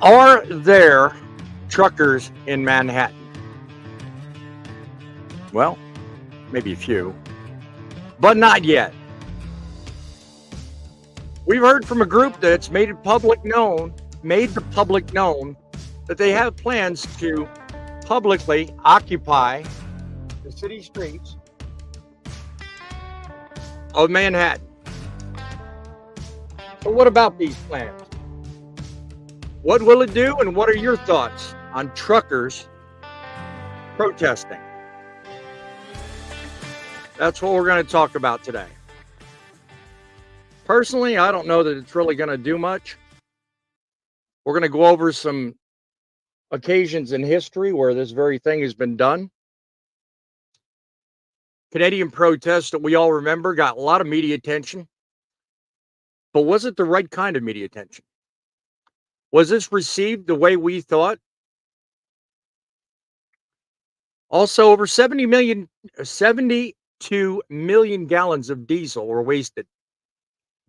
Are there truckers in Manhattan? Well, maybe a few, but not yet. We've heard from a group that's made the public known that they have plans to publicly occupy the city streets of Manhattan. So what about these plans? What will it do, and what are your thoughts on truckers protesting? That's what we're going to talk about today. Personally, I don't know that it's really going to do much. We're going to go over some occasions in history where this very thing has been done. Canadian protests that we all remember got a lot of media attention. But was it the right kind of media attention? Was this received the way we thought? Also, over 72 million gallons of diesel were wasted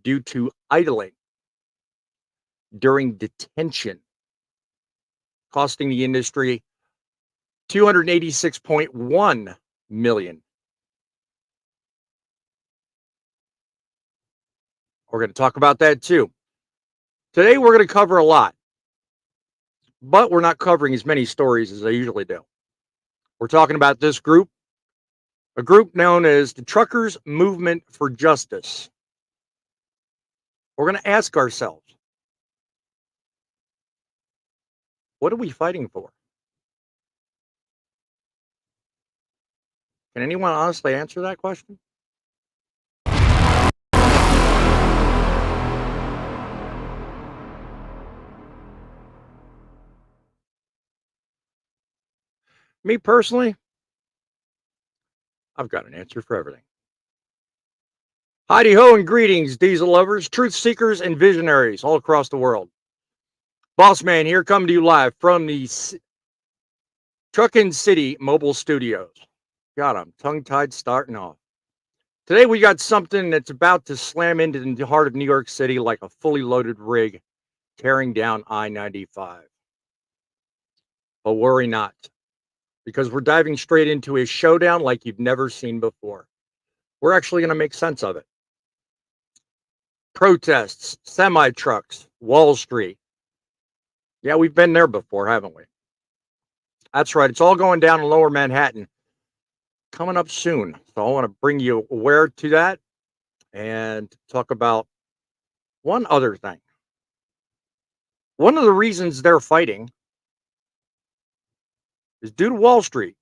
due to idling during detention, costing the industry $286.1 million. We're going to talk about that too. Today, we're going to cover a lot, but we're not covering as many stories as I usually do. We're talking about this group, a group known as the Truckers Movement for Justice. We're going to ask ourselves, what are we fighting for? Can anyone honestly answer that question? Me personally, I've got an answer for everything. Heidi ho and greetings, diesel lovers, truth seekers, and visionaries all across the world. Boss Man here, coming to you live from the Truckin City mobile studios. God, I'm tongue-tied starting off. Today we got something that's about to slam into the heart of New York City like a fully loaded rig, tearing down I-95. But worry not, because we're diving straight into a showdown like you've never seen before. We're actually going to make sense of it. Protests, semi-trucks, Wall Street. Yeah, we've been there before, haven't we? That's right. It's all going down in Lower Manhattan. Coming up soon. So I want to bring you aware to that and talk about one other thing. One of the reasons they're fighting is due to Wall Street.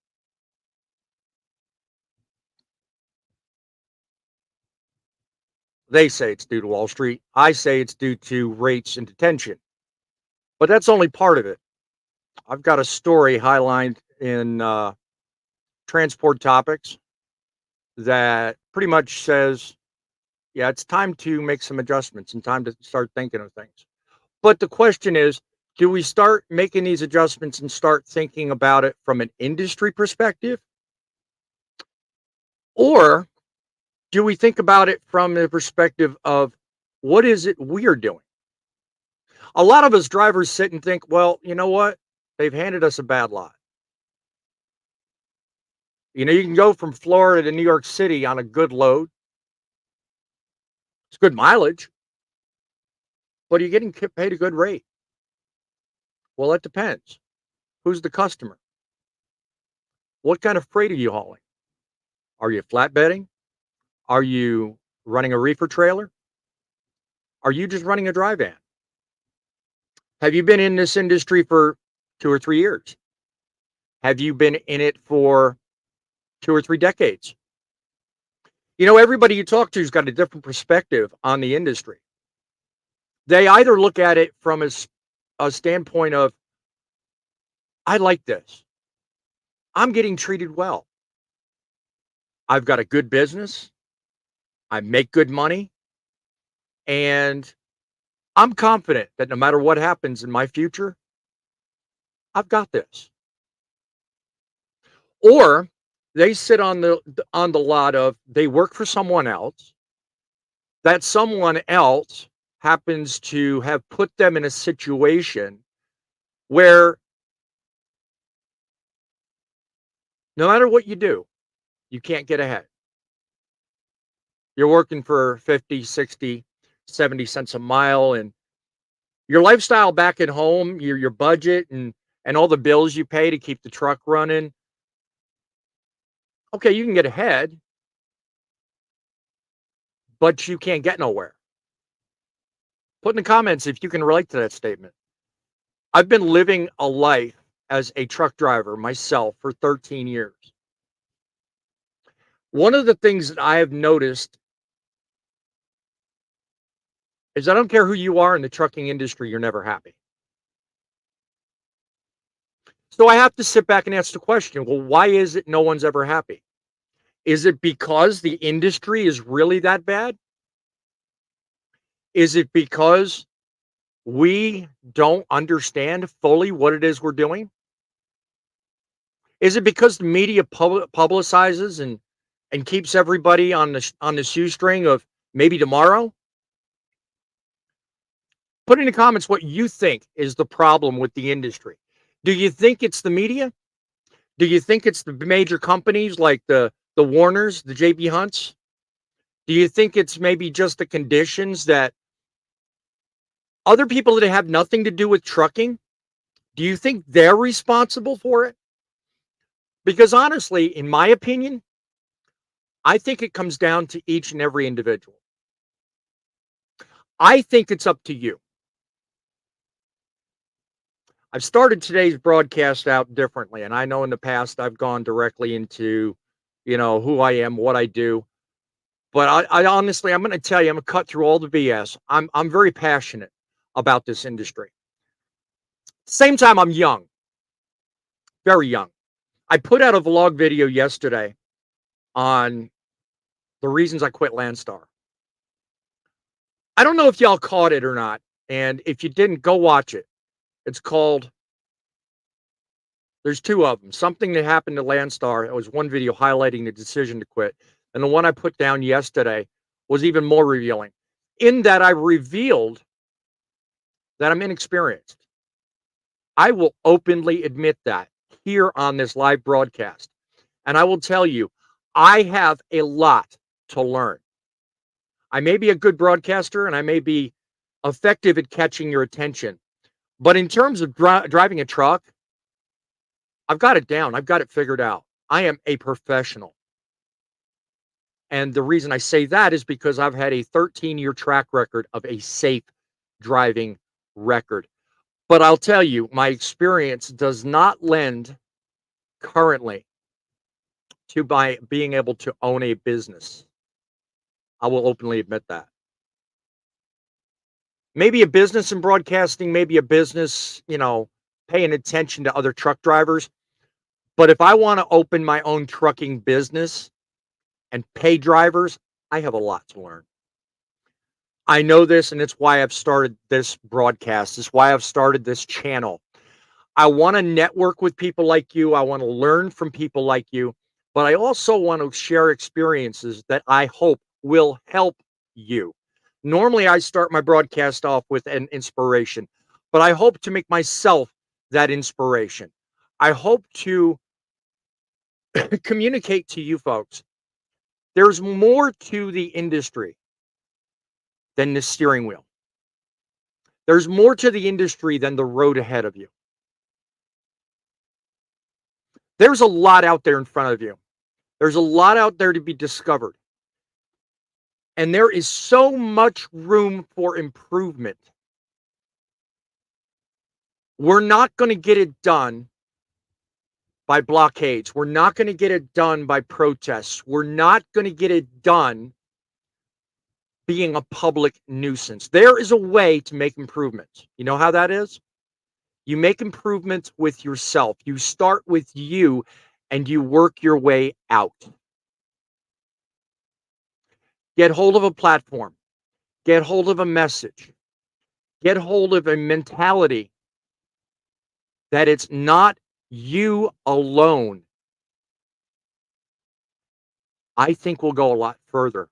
They say it's due to Wall Street. I say it's due to rates and detention. But that's only part of it. I've got a story highlighted in Transport Topics that pretty much says, yeah, it's time to make some adjustments and time to start thinking of things. But the question is, do we start making these adjustments and start thinking about it from an industry perspective? Or do we think about it from the perspective of what is it we're doing? A lot of us drivers sit and think, well, you know what? They've handed us a bad lot. You know, you can go from Florida to New York City on a good load. It's good mileage, but are you getting paid a good rate? Well, it depends. Who's the customer? What kind of freight are you hauling? Are you flatbedding? Are you running a reefer trailer? Are you just running a dry van? Have you been in this industry for 2 or 3 years? Have you been in it for 2 or 3 decades? You know, everybody you talk to has got a different perspective on the industry. They either look at it from a standpoint of, I like this. I'm getting treated well. I've got a good business. I make good money. And I'm confident that no matter what happens in my future, I've got this. Or they sit on the lot of, they work for someone else. That someone else happens to have put them in a situation where no matter what you do, you can't get ahead. You're working for 50, 60, 70 cents a mile, and your lifestyle back at home, your budget and all the bills you pay to keep the truck running. Okay, you can get ahead, but you can't get nowhere. Put in the comments if you can relate to that statement. I've been living a life as a truck driver myself for 13 years. One of the things that I have noticed is I don't care who you are in the trucking industry, you're never happy. So I have to sit back and ask the question, well, why is it no one's ever happy? Is it because the industry is really that bad? Is it because we don't understand fully what it is we're doing? Is it because the media publicizes and keeps everybody on the shoestring of maybe tomorrow? Put in the comments what you think is the problem with the industry. Do you think it's the media? Do you think it's the major companies like the Warners, the JB Hunts? Do you think it's maybe just the conditions that other people that have nothing to do with trucking, do you think they're responsible for it? Because honestly, in my opinion, I think it comes down to each and every individual. I think it's up to you. I've started today's broadcast out differently, and I know in the past I've gone directly into, who I am, what I do. But I honestly, I'm going to tell you, I'm going to cut through all the BS. I'm very passionate about this industry. Same time, I'm young, very young. I put out a vlog video yesterday on the reasons I quit Landstar. I don't know if y'all caught it or not, and if you didn't, go watch it. It's called, there's two of them. Something that happened to Landstar. It was one video highlighting the decision to quit, and the one I put down yesterday was even more revealing. In that, I revealed that I'm inexperienced. I will openly admit that here on this live broadcast. And I will tell you, I have a lot to learn. I may be a good broadcaster and I may be effective at catching your attention. But in terms of driving a truck, I've got it down. I've got it figured out. I am a professional. And the reason I say that is because I've had a 13-year track record of a safe driving record. But I'll tell you, my experience does not lend currently to being able to own a business. I will openly admit that. Maybe a business in broadcasting, maybe a business, paying attention to other truck drivers. But if I want to open my own trucking business and pay drivers, I have a lot to learn. I know this, and it's why I've started this broadcast. It's why I've started this channel. I want to network with people like you. I want to learn from people like you. But I also want to share experiences that I hope will help you. Normally, I start my broadcast off with an inspiration, but I hope to make myself that inspiration. I hope to communicate to you folks. There's more to the industry than the steering wheel. There's more to the industry than the road ahead of you. There's a lot out there in front of you. There's a lot out there to be discovered. And there is so much room for improvement. We're not going to get it done by blockades. We're not going to get it done by protests. We're not going to get it done being a public nuisance. There is a way to make improvements. You know how that is? You make improvements with yourself. You start with you and you work your way out. Get hold of a platform. Get hold of a message. Get hold of a mentality that it's not you alone. I think we'll go a lot further.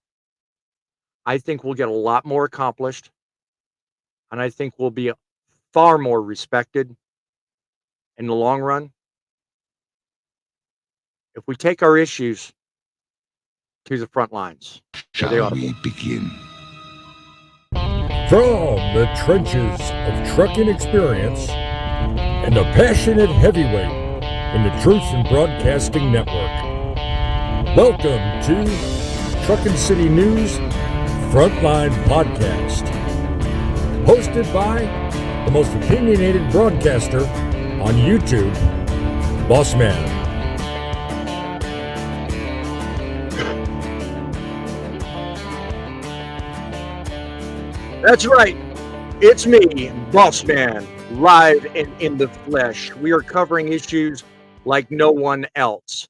I think we'll get a lot more accomplished. And I think we'll be far more respected in the long run, if we take our issues to the front lines, where they ought Shall to be. we begin? From the trenches of trucking experience and a passionate heavyweight in the Truth in Broadcasting Network. Welcome to Truckin City News FrontLine Podcast. Hosted by the most opinionated broadcaster on YouTube, Boss Man. That's right. It's me, Boss Man, live and in the flesh. We are covering issues like no one else.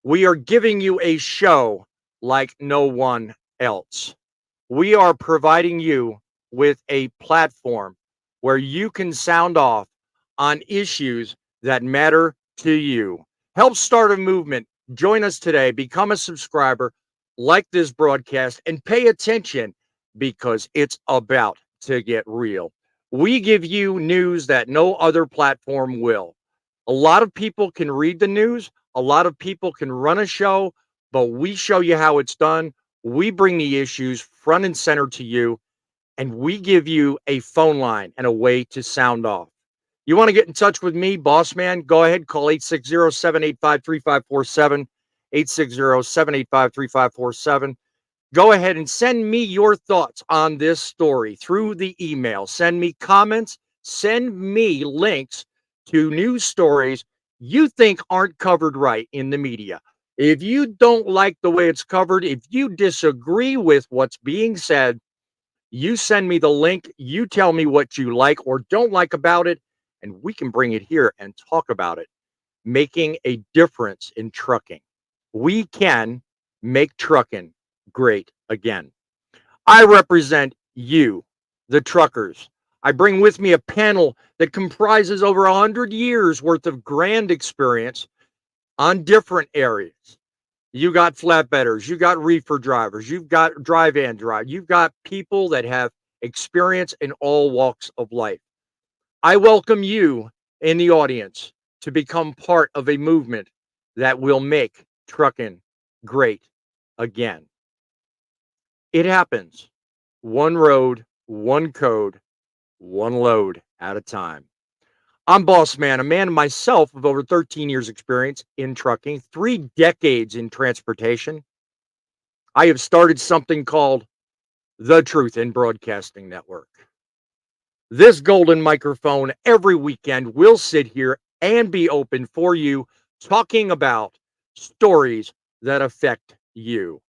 We are giving you a show like no one else. We are providing you with a platform where you can sound off on issues that matter to you. Help start a movement. Join us today. Become a subscriber, like this broadcast, and pay attention because it's about to get real. We give you news that no other platform will. A lot of people can read the news, a lot of people can run a show, but we show you how it's done. We bring the issues front and center to you, and we give you a phone line and a way to sound off. You want to get in touch with me, Boss Man? Go ahead, call 860-785-3547, 860-785-3547. Go ahead and send me your thoughts on this story through the email. Send me comments. Send me links to news stories you think aren't covered right in the media. If you don't like the way it's covered, if you disagree with what's being said, you send me the link. You tell me what you like or don't like about it, and we can bring it here and talk about it. Making a difference in trucking. We can make trucking great again. I represent you, the truckers. I bring with me a panel that comprises over 100 years worth of grand experience on different areas. You got flatbedders, you got reefer drivers, you've got drive-in drive, you've got people that have experience in all walks of life. I welcome you in the audience to become part of a movement that will make trucking great again. It happens. One road, one code, one load at a time. I'm Boss Man, a man myself of over 13 years experience in trucking, 3 decades in transportation. I have started something called the Truth in Broadcasting Network. This golden microphone every weekend will sit here and be open for you, talking about stories that affect you.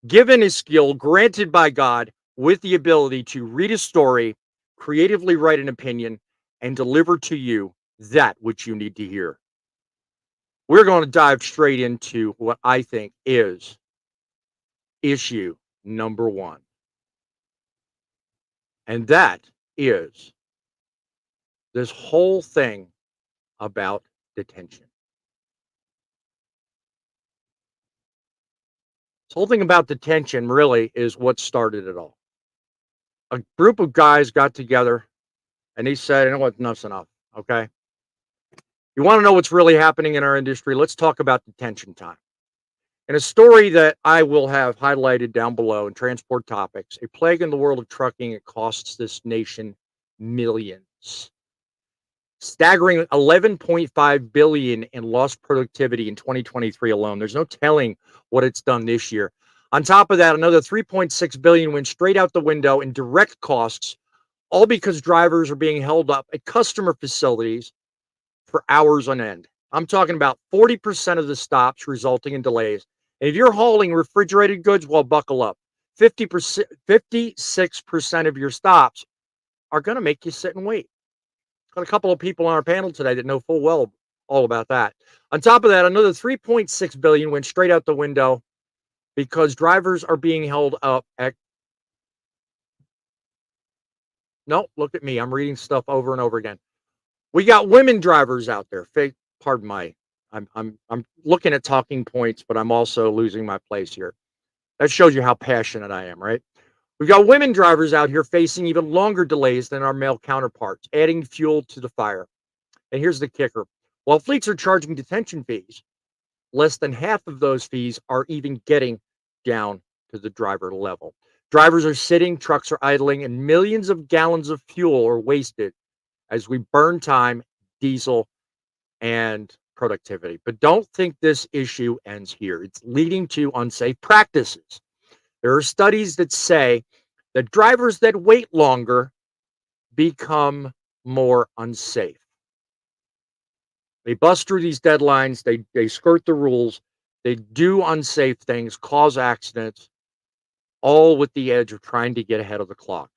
Given a skill granted by God with the ability to read a story, creatively write an opinion, and deliver to you that which you need to hear. We're going to dive straight into what I think is issue number 1. And that is this whole thing about detention. This whole thing about detention really is what started it all. A group of guys got together and he said, you know what, enough's enough, okay? You want to know what's really happening in our industry? Let's talk about detention time. In a story that I will have highlighted down below in Transport Topics, a plague in the world of trucking, it costs this nation millions. Staggering 11.5 billion in lost productivity in 2023 alone. There's no telling what it's done this year. On top of that, another 3.6 billion went straight out the window in direct costs, all because drivers are being held up at customer facilities for hours on end. I'm talking about 40% of the stops resulting in delays. And if you're hauling refrigerated goods, well, buckle up. 56% of your stops are going to make you sit and wait. Got a couple of people on our panel today that know full well all about that. On top of that, another 3.6 billion went straight out the window because drivers are being held up at. No, look at me. I'm reading stuff over and over again. We got women drivers out there. Pardon my. I'm looking at talking points, but I'm also losing my place here. That shows you how passionate I am, right? We've got women drivers out here facing even longer delays than our male counterparts, adding fuel to the fire. And here's the kicker. While fleets are charging detention fees, less than half of those fees are even getting down to the driver level. Drivers are sitting, trucks are idling, and millions of gallons of fuel are wasted as we burn time, diesel, and productivity. But don't think this issue ends here. It's leading to unsafe practices. There are studies that say that drivers that wait longer become more unsafe. They bust through these deadlines, they skirt the rules, they do unsafe things, cause accidents, all with the edge of trying to get ahead of the clock.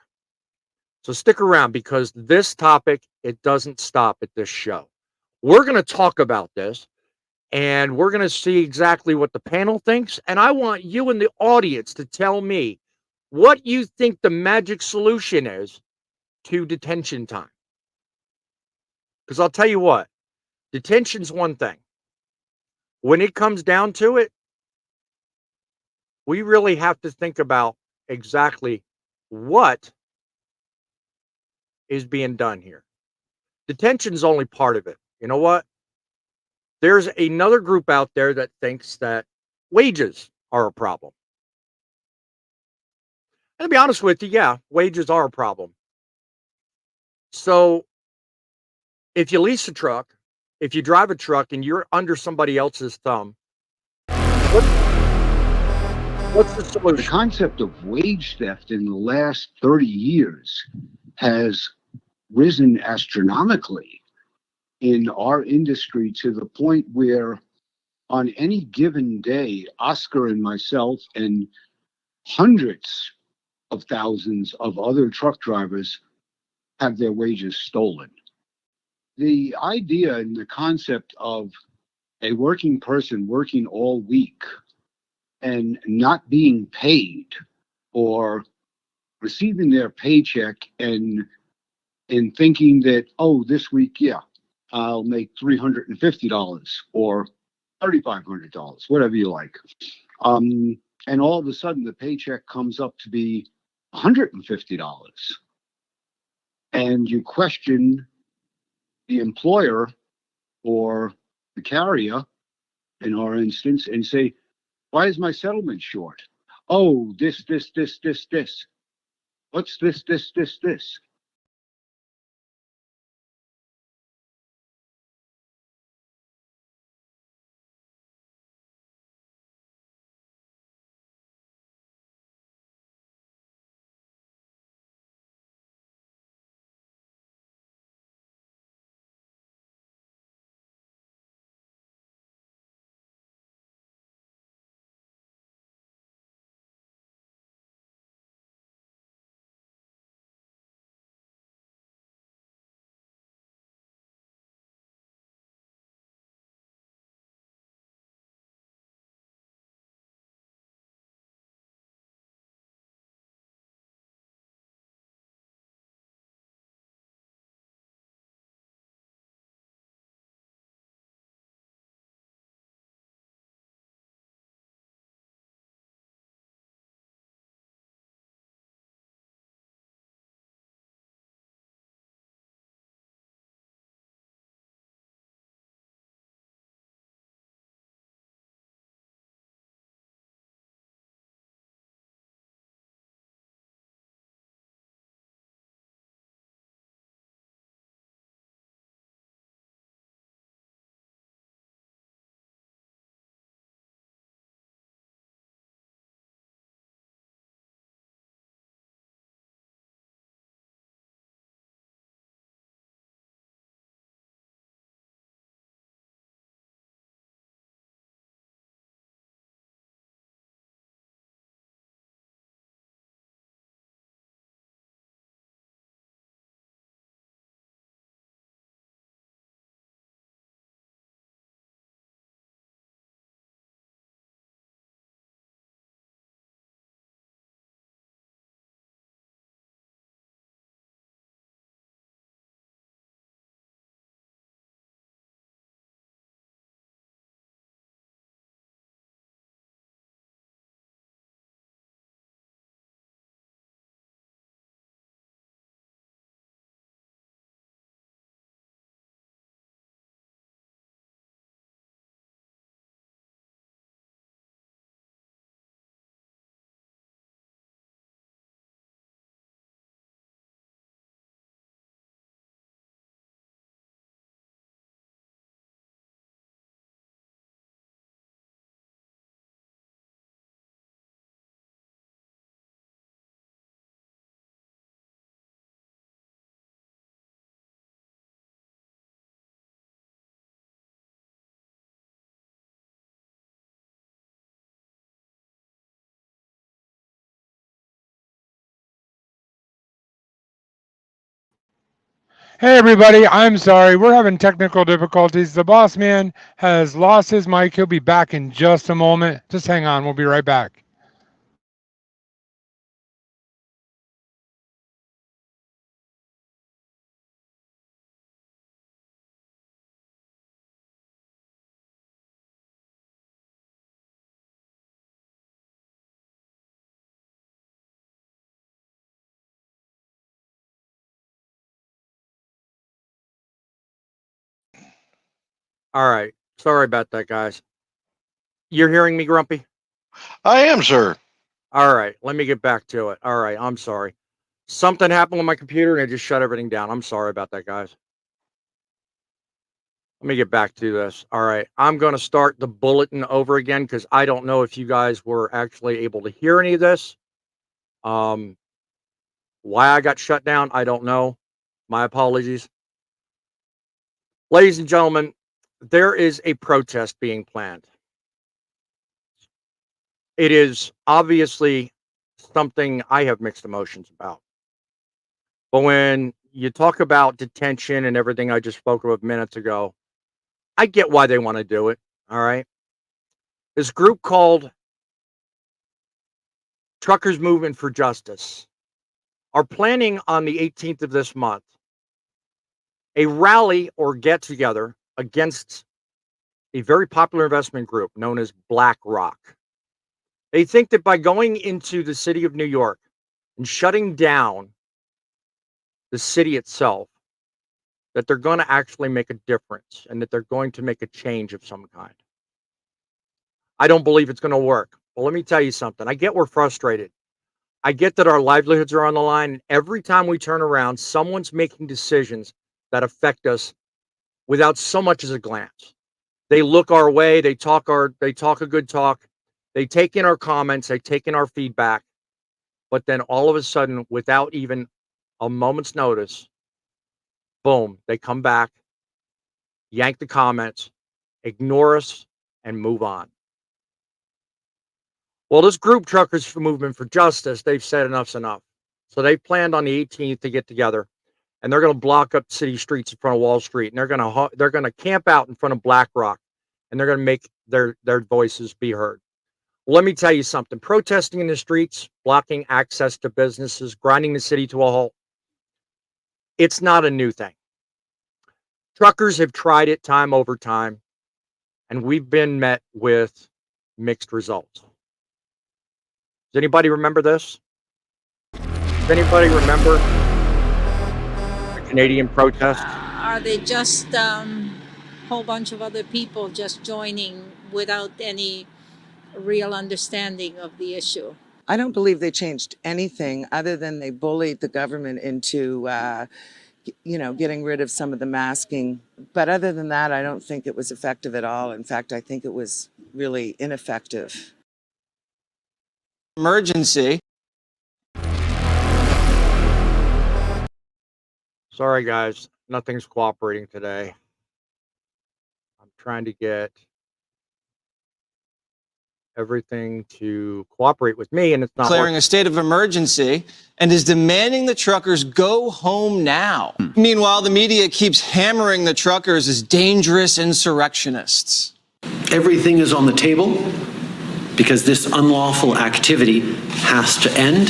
So stick around because this topic, it doesn't stop at this show. We're going to talk about this and we're going to see exactly what the panel thinks. And I want you in the audience to tell me what you think the magic solution is to detention time. Because I'll tell you what, detention's one thing. When it comes down to it, we really have to think about exactly what is being done here. Detention's only part of it. You know what? There's another group out there that thinks that wages are a problem. And to be honest with you, yeah, wages are a problem. So if you lease a truck, if you drive a truck and you're under somebody else's thumb, what, what's the The solution? concept of wage theft in the last 30 years has risen astronomically in our industry to the point where on any given day, Oscar and myself and hundreds of thousands of other truck drivers have their wages stolen. The idea and the concept of a working person working all week and not being paid or receiving their paycheck and thinking that, oh, this week, yeah, I'll make $350 or $3,500, whatever you like. And all of a sudden the paycheck comes up to be $150. And you question the employer or the carrier in our instance and say, why is my settlement short? Oh, this. What's this? Hey everybody, I'm sorry. We're having technical difficulties. The boss man has lost his mic. He'll be back in just a moment. Just hang on. We'll be right back. All right. Sorry about that, guys. You're hearing me, Grumpy? I am, sir. All right. Let me get back to it. All right. I'm sorry. Something happened with my computer and it just shut everything down. I'm sorry about that, guys. Let me get back to this. All right. I'm going to start the bulletin over again because I don't know if you guys were actually able to hear any of this. Why I got shut down, I don't know. My apologies. Ladies and gentlemen, there is a protest being planned. It is obviously something I have mixed emotions about. But when you talk about detention and everything I just spoke of minutes ago, I get why they want to do it. All right. This group called Truckers Movement for Justice are planning on the 18th of this month a rally or get together against a very popular investment group known as BlackRock. They think that by going into the city of New York and shutting down the city itself, that they're going to actually make a difference and that they're going to make a change of some kind. I don't believe it's going to work. Well, let me tell you something. I get we're frustrated. I get that our livelihoods are on the line. And every time we turn around, someone's making decisions that affect us without so much as a glance. They look our way. They talk a good talk. They take in our comments. They take in our feedback. But then all of a sudden, without even a moment's notice, boom, they come back, yank the comments, ignore us, and move on. Well, this group, Truckers for Movement for Justice, they've said enough's enough. So they planned on the 18th to get together, and they're going to block up city streets in front of Wall Street, and they're going to camp out in front of BlackRock, and they're going to make their voices be heard. Well, let me tell you something. Protesting in the streets, blocking access to businesses, grinding the city to a halt, it's not a new thing. Truckers have tried it time over time, and we've been met with mixed results. Does anybody remember this? Does anybody remember the Canadian protest? Are they just whole bunch of other people just joining without any real understanding of the issue? I don't believe they changed anything other than they bullied the government into, getting rid of some of the masking. But other than that, I don't think it was effective at all. In fact, I think it was really ineffective. Emergency. Sorry, guys. Nothing's cooperating today. I'm trying to get everything to cooperate with me, and it's not Declaring working. a state of emergency and is demanding the truckers go home now. Meanwhile, the media keeps hammering the truckers as dangerous insurrectionists. Everything is on the table because this unlawful activity has to end,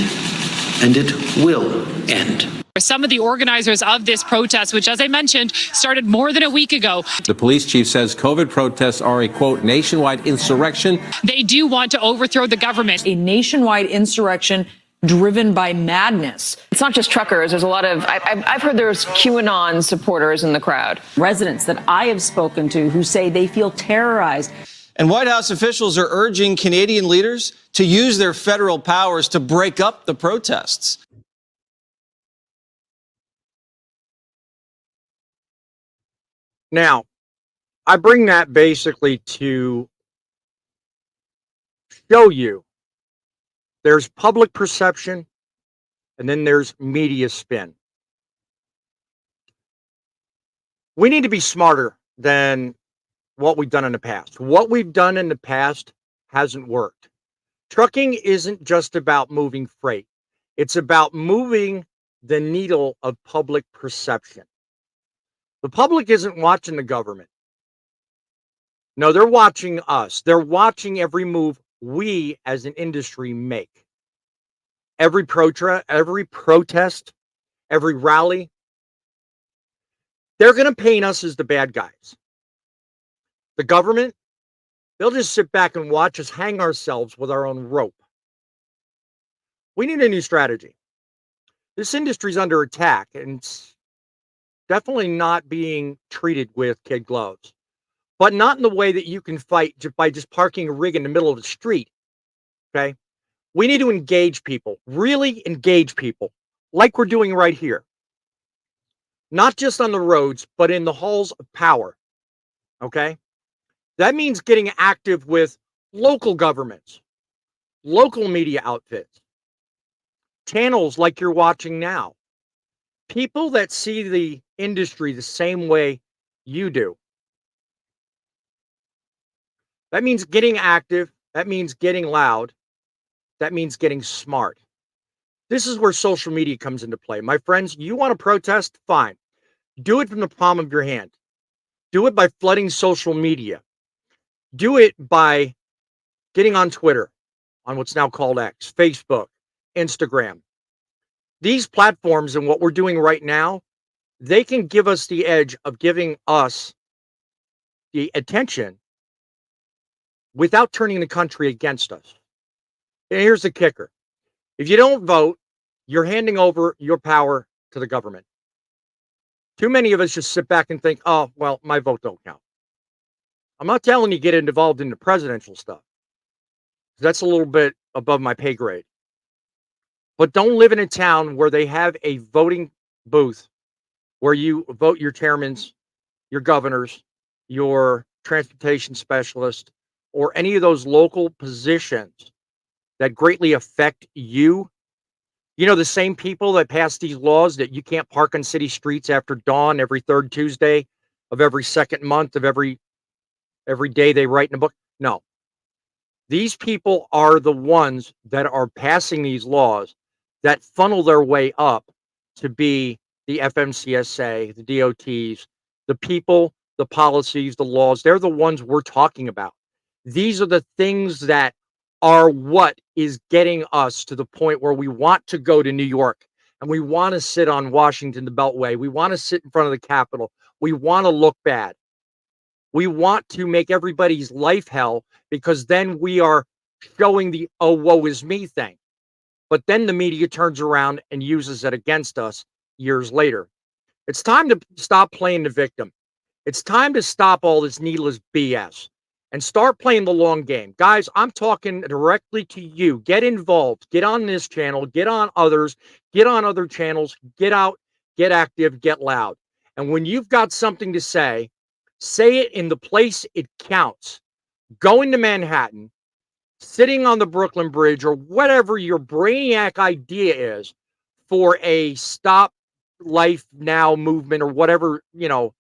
and it will end. Some of the organizers of this protest, which, as I mentioned, started more than a week ago. The police chief says COVID protests are a, quote, nationwide insurrection. They do want to overthrow the government. A nationwide insurrection driven by madness. It's not just truckers. There's a lot of, I've heard there's QAnon supporters in the crowd. Residents that I have spoken to who say they feel terrorized. And White House officials are urging Canadian leaders to use their federal powers to break up the protests. Now, I bring that basically to show you there's public perception and then there's media spin. We need to be smarter than what we've done in the past. What we've done in the past hasn't worked. Trucking isn't just about moving freight. It's about moving the needle of public perception. The public isn't watching the government. No, they're watching us. They're watching every move we as an industry make. Every protest, every rally, they're going to paint us as the bad guys. The government, they'll just sit back and watch us hang ourselves with our own rope. We need a new strategy. This industry's under attack, and it's definitely not being treated with kid gloves, but not in the way that you can fight by just parking a rig in the middle of the street. Okay? We need to engage people, really engage people, like we're doing right here. Not just on the roads, but in the halls of power. Okay? That means getting active with local governments, local media outfits, channels like you're watching now, people that see the industry the same way you do. That means getting active. That means getting loud. That means getting smart. This is where social media comes into play. My friends, you want to protest? Fine. Do it from the palm of your hand. Do it by flooding social media. Do it by getting on Twitter, on what's now called X, Facebook, Instagram. These platforms and what we're doing right now, they can give us the edge of giving us the attention without turning the country against us. And here's the kicker. If you don't vote, you're handing over your power to the government. Too many of us just sit back and think, oh, well, my vote don't count. I'm not telling you get involved in the presidential stuff. That's a little bit above my pay grade. But don't live in a town where they have a voting booth where you vote your chairmans, your governors, your transportation specialist, or any of those local positions that greatly affect you. You know, the same people that pass these laws that you can't park on city streets after dawn every third Tuesday of every second month of every day they write in a book. No. These people are the ones that are passing these laws that funnel their way up to be the FMCSA, the DOTs, the people, the policies, the laws. They're the ones we're talking about. These are the things that are what is getting us to the point where we want to go to New York and we want to sit on Washington, the Beltway. We want to sit in front of the Capitol. We want to look bad. We want to make everybody's life hell because then we are showing the, oh, woe is me thing. But then the media turns around and uses it against us years later. It's time to stop playing the victim. It's time to stop all this needless BS and start playing the long game. Guys, I'm talking directly to you. Get involved. Get on this channel. Get on others. Get on other channels. Get out. Get active. Get loud. And when you've got something to say it in the place it counts. Going to Manhattan, sitting on the Brooklyn Bridge, or whatever your brainiac idea is for a Stop Life Now movement or whatever, you know,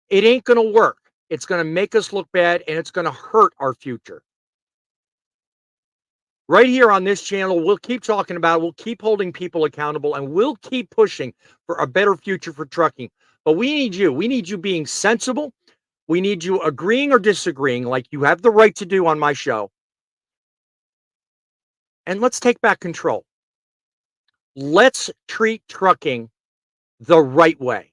it ain't going to work. It's going to make us look bad and it's going to hurt our future. Right here on this channel, we'll keep talking about it. We'll keep holding people accountable and we'll keep pushing for a better future for trucking. But we need you. We need you being sensible. We need you agreeing or disagreeing like you have the right to do on my show. And let's take back control. Let's treat trucking the right way.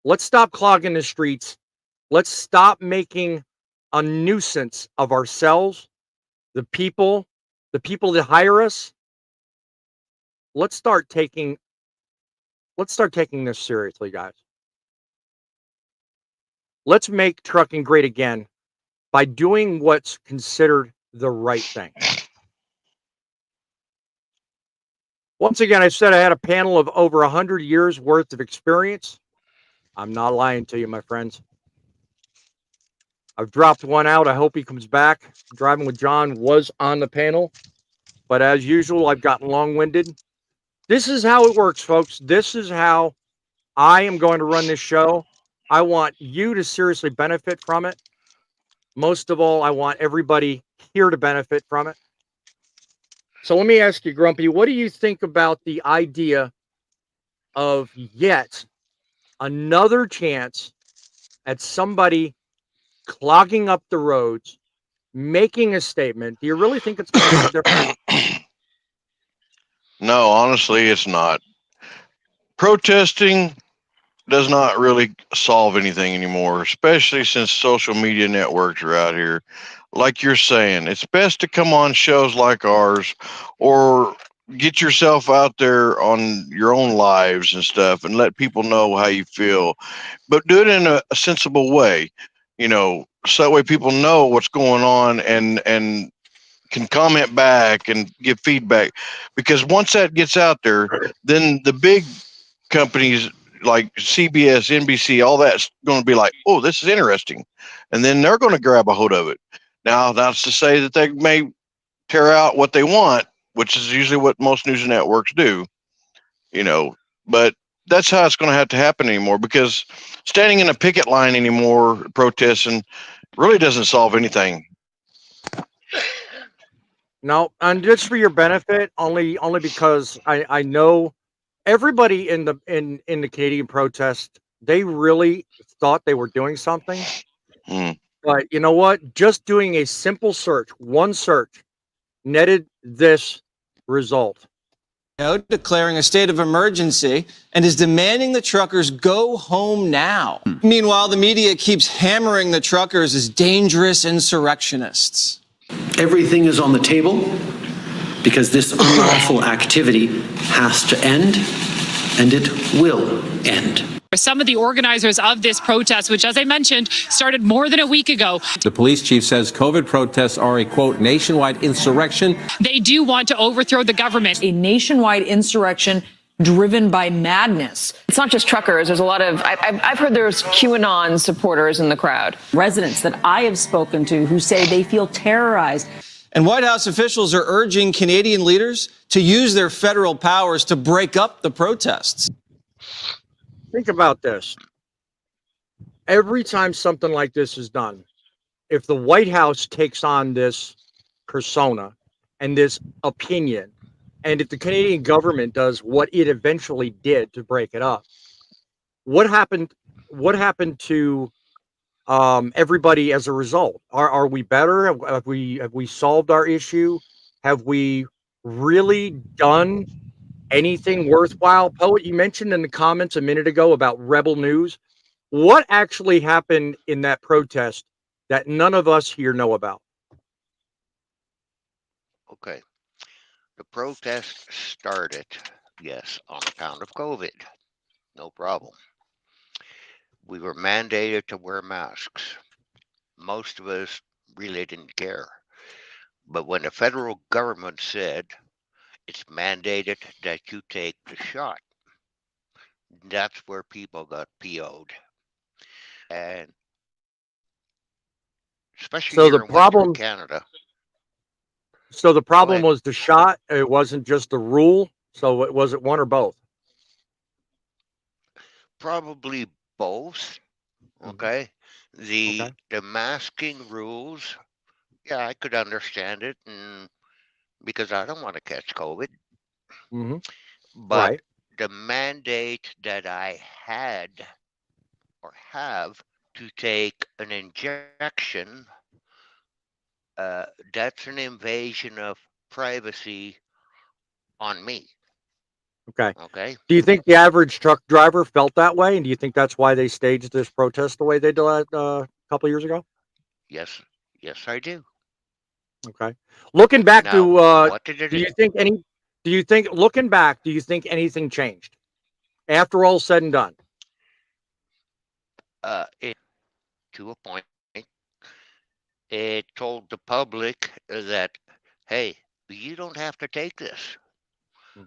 Let's stop clogging the streets. Let's stop making a nuisance of ourselves, the people that hire us. Let's start taking this seriously, guys. Let's make trucking great again by doing what's considered the right thing. Once again, I said I had a panel of over 100 years worth of experience. I'm not lying to you, my friends. I've dropped one out. I hope he comes back. Driving with John was on the panel. But as usual, I've gotten long-winded. This is how it works, folks. This is how I am going to run this show. I want you to seriously benefit from it. Most of all, I want everybody here to benefit from it. So let me ask you, Grumpy, what do you think about the idea of yet another chance at somebody clogging up the roads, making a statement, do you really think it's going to make a difference? No, honestly, it's not. Protesting does not really solve anything anymore, especially since social media networks are out here. Like you're saying, it's best to come on shows like ours or get yourself out there on your own lives and stuff and let people know how you feel, but do it in a sensible way, so that way people know what's going on and can comment back and give feedback. Because once that gets out there, then the big companies like CBS, NBC, all that's going to be like, oh, this is interesting. And then they're going to grab a hold of it. Now, that's to say that they may tear out what they want, which is usually what most news networks do, but that's how it's going to have to happen anymore, because standing in a picket line anymore, protesting, really doesn't solve anything. No, and just for your benefit, only because I know everybody in the Canadian protest, they really thought they were doing something. But you know what? Just doing a simple search, one search, netted this result. Declaring a state of emergency and is demanding the truckers go home now. Meanwhile, the media keeps hammering the truckers as dangerous insurrectionists. Everything is on the table because this unlawful activity has to end, and it will end. Some of the organizers of this protest, which, as I mentioned, started more than a week ago. The police chief says COVID protests are a, quote, nationwide insurrection. They do want to overthrow the government. A nationwide insurrection driven by madness. It's not just truckers. There's a lot of, I've heard there's QAnon supporters in the crowd. Residents that I have spoken to who say they feel terrorized. And White House officials are urging Canadian leaders to use their federal powers to break up the protests. Think about this. Every time something like this is done, if the White House takes on this persona and this opinion, and if the Canadian government does what it eventually did to break it up, what happened to everybody as a result? Are we better? Have we solved our issue? Have we really done anything worthwhile? Poet, you mentioned in the comments a minute ago about Rebel News. What actually happened in that protest that none of us here know about? Okay. The protest started, yes, on account of COVID. No problem. We were mandated to wear masks. Most of us really didn't care. But when the federal government said it's mandated that you take the shot, that's where people got PO'd. And especially So here the in problem, Western Canada. so the problem was the shot. It wasn't just the rule. So was it one or both? Probably both. Okay. The masking rules, yeah, I could understand it, and because I don't want to catch COVID. But the mandate that I had or have to take an injection, that's an invasion of privacy on me. Okay. Do you think the average truck driver felt that way? And do you think that's why they staged this protest the way they did a couple of years ago? Yes, I do. Okay. Looking back Now, to, what did it do you think, looking back, do you think anything changed after all said and done? To a point, it told the public that, hey, you don't have to take this.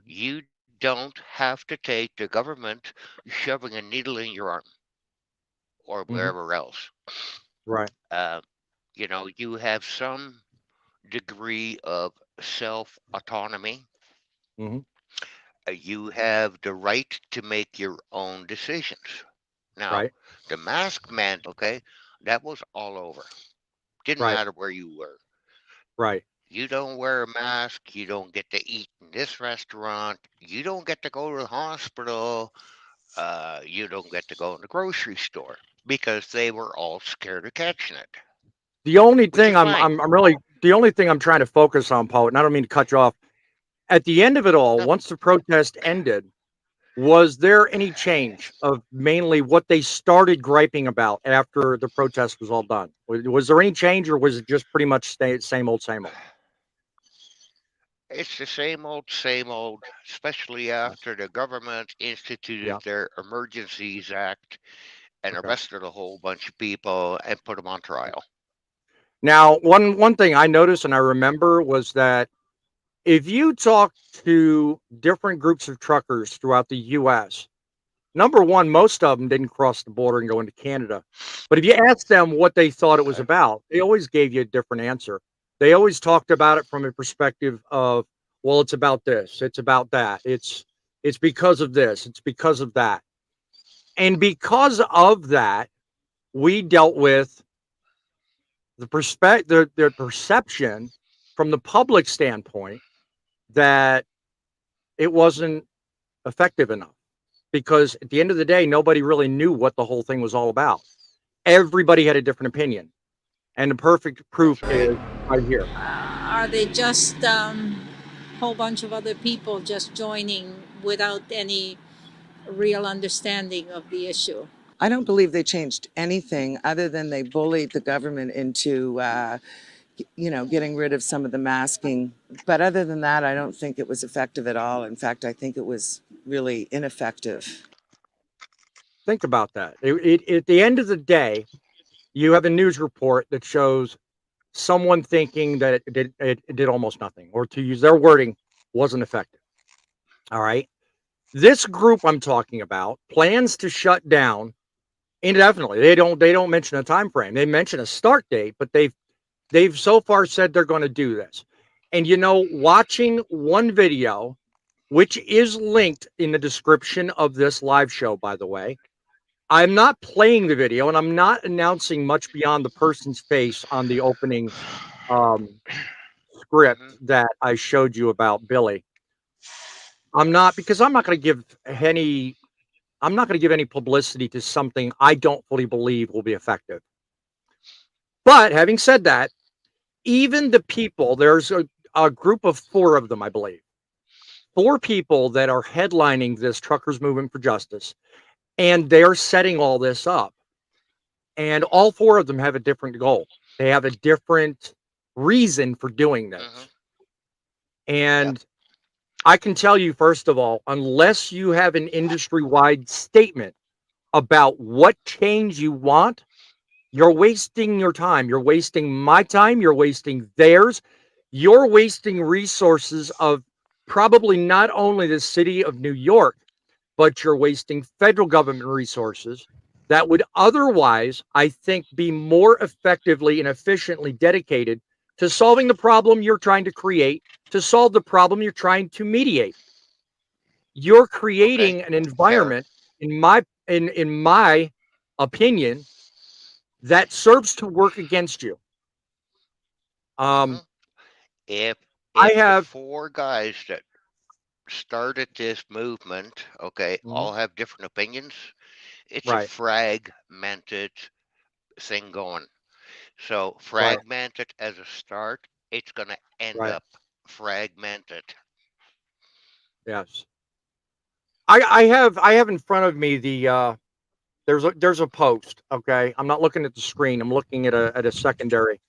You don't have to take the government shoving a needle in your arm or wherever else. Right. You have some degree of self-autonomy. You have the right to make your own decisions. Now, the mask man, okay, that was all over. Didn't matter where you were. Right. You don't wear a mask. You don't get to eat in this restaurant. You don't get to go to the hospital. you don't get to go in the grocery store because they were all scared of catching it. The only Which is thing fine. I'm really the only thing I'm trying to focus on, Paul, and I don't mean to cut you off. At the end of it all, No. once the protest ended, was there any change of mainly what they started griping about after the protest was all done? Was there any change, or was it just pretty much same old, same old? It's the same old, especially after the government instituted Yeah. their Emergencies Act and Okay. arrested a whole bunch of people and put them on trial. Now, one thing I noticed and I remember was that if you talk to different groups of truckers throughout the U.S., number one, most of them didn't cross the border and go into Canada. But if you asked them what they thought it was Okay. about, they always gave you a different answer. They always talked about it from a perspective of, well, it's about this, it's about that, it's because of this, it's because of that. And because of that, we dealt with the the perception from the public standpoint that it wasn't effective enough, because at the end of the day, nobody really knew what the whole thing was all about. Everybody had a different opinion, and the perfect proof That's right. is right here. Are they just whole bunch of other people just joining without any real understanding of the issue? I don't believe they changed anything other than they bullied the government into, getting rid of some of the masking. But other than that, I don't think it was effective at all. In fact, I think it was really ineffective. Think about that. At the end of the day, you have a news report that shows someone thinking that it did almost nothing, or to use their wording, wasn't effective. All right. This group I'm talking about plans to shut down indefinitely. They don't mention a time frame. They mention a start date, but they've so far said they're going to do this. And watching one video, which is linked in the description of this live show, by the way, I'm not playing the video and I'm not announcing much beyond the person's face on the opening script that I showed you about Billy. Because I'm not going to give any publicity to something I don't fully believe will be effective. But having said that, even the people, there's a group of 4 of them, I believe. 4 people that are headlining this Truckers Movement for Justice, and they're setting all this up. And all 4 of them have a different goal. They have a different reason for doing this. And I can tell you, first of all, unless you have an industry-wide statement about what change you want, you're wasting your time. You're wasting my time. You're wasting theirs. You're wasting resources of probably not only the city of New York, but you're wasting federal government resources that would otherwise, I think, be more effectively and efficiently dedicated to solving the problem you're trying to create, to solve the problem you're trying to mediate. You're creating an environment, in my opinion, that serves to work against you. If I have the 4 guys that started this movement, all have different opinions, it's a Right. fragmented thing going. So Right. fragmented as a start, it's going to end Right. up fragmented. Yes. I have in front of me the there's a post, okay? I'm not looking at the screen. I'm looking at a secondary.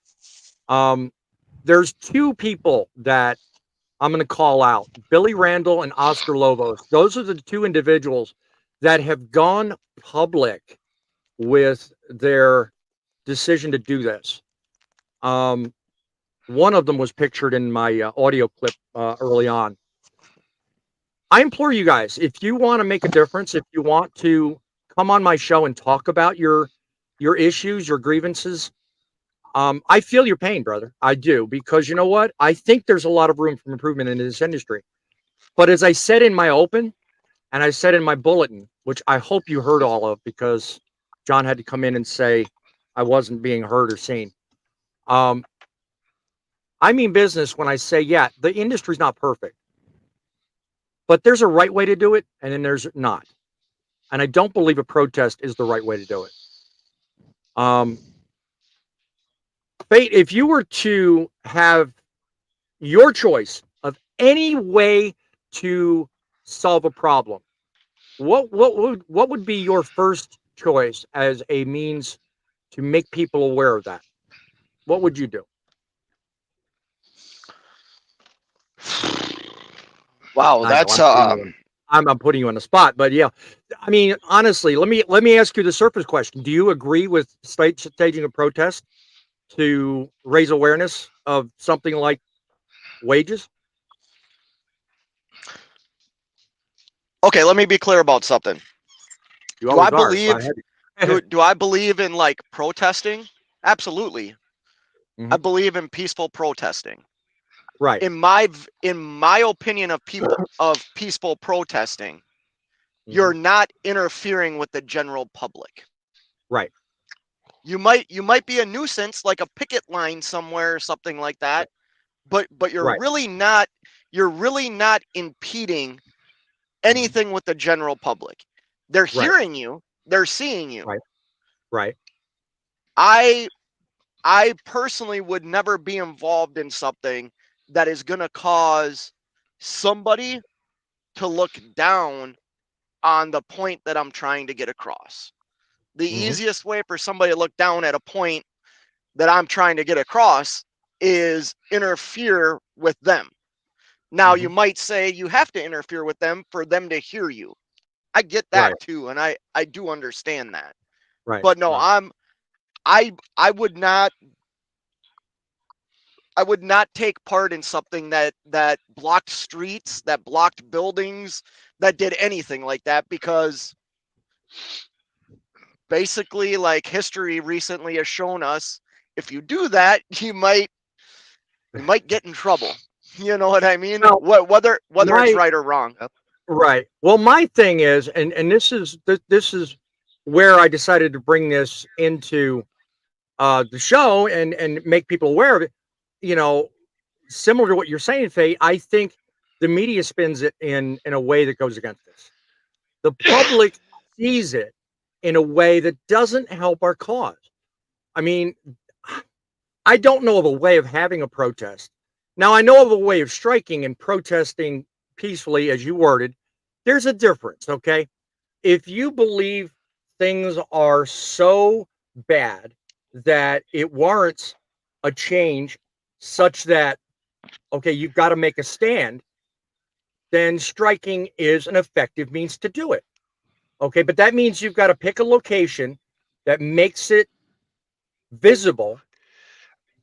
There's 2 people that I'm going to call out, Billy Randall and Oscar Lobos. Those are the 2 individuals that have gone public with their decision to do this. One of them was pictured in my audio clip early on. I implore you guys, if you want to make a difference, if you want to come on my show and talk about your issues, your grievances, I feel your pain, brother. I do, because you know what? I think there's a lot of room for improvement in this industry. But as I said in my open, and I said in my bulletin, which I hope you heard all of, because John had to come in and say I wasn't being heard or seen. I mean business when I say, yeah, the industry's not perfect, but there's a right way to do it, and then there's not. And I don't believe a protest is the right way to do it. Fate, if you were to have your choice of any way to solve a problem, what would be your first choice as a means to make people aware of that? What would you do? Wow, that's I'm putting you on the spot, but yeah, I mean, honestly, let me ask you the surface question. Do you agree with staging a protest to raise awareness of something like wages? okay. Let me be clear about something. You Do I always are, so believe? I had do I believe in like protesting? Absolutely. I believe in peaceful protesting. right. In my opinion of peaceful protesting, you're not interfering with the general public. Right. You might be a nuisance, like a picket line somewhere or something like that, but you're Right. really not impeding anything with the general public. They're hearing you, they're seeing you. Right. Right. I personally would never be involved in something that is going to cause somebody to look down on the point that I'm trying to get across. The easiest way for somebody to look down at a point that I'm trying to get across is interfere with them. Now, you might say you have to interfere with them for them to hear you. I get that too, and I do understand that. Right. But no, I would not take part in something that blocked streets, that blocked buildings, that did anything like that, because basically, like, history recently has shown us, if you do that, you might get in trouble. You know what I mean? Well, whether it's right or wrong. Right. Well, my thing is, and this is where I decided to bring this into the show and make people aware of it. You know, similar to what you're saying, Faye, I think the media spins it in a way that goes against this. The public sees it in a way that doesn't help our cause. I mean, I don't know of a way of having a protest. Now, I know of a way of striking and protesting peacefully, as you worded. There's a difference, okay? If you believe things are so bad that it warrants a change such that, okay, you've got to make a stand, then striking is an effective means to do it. Okay, but that means you've got to pick a location that makes it visible,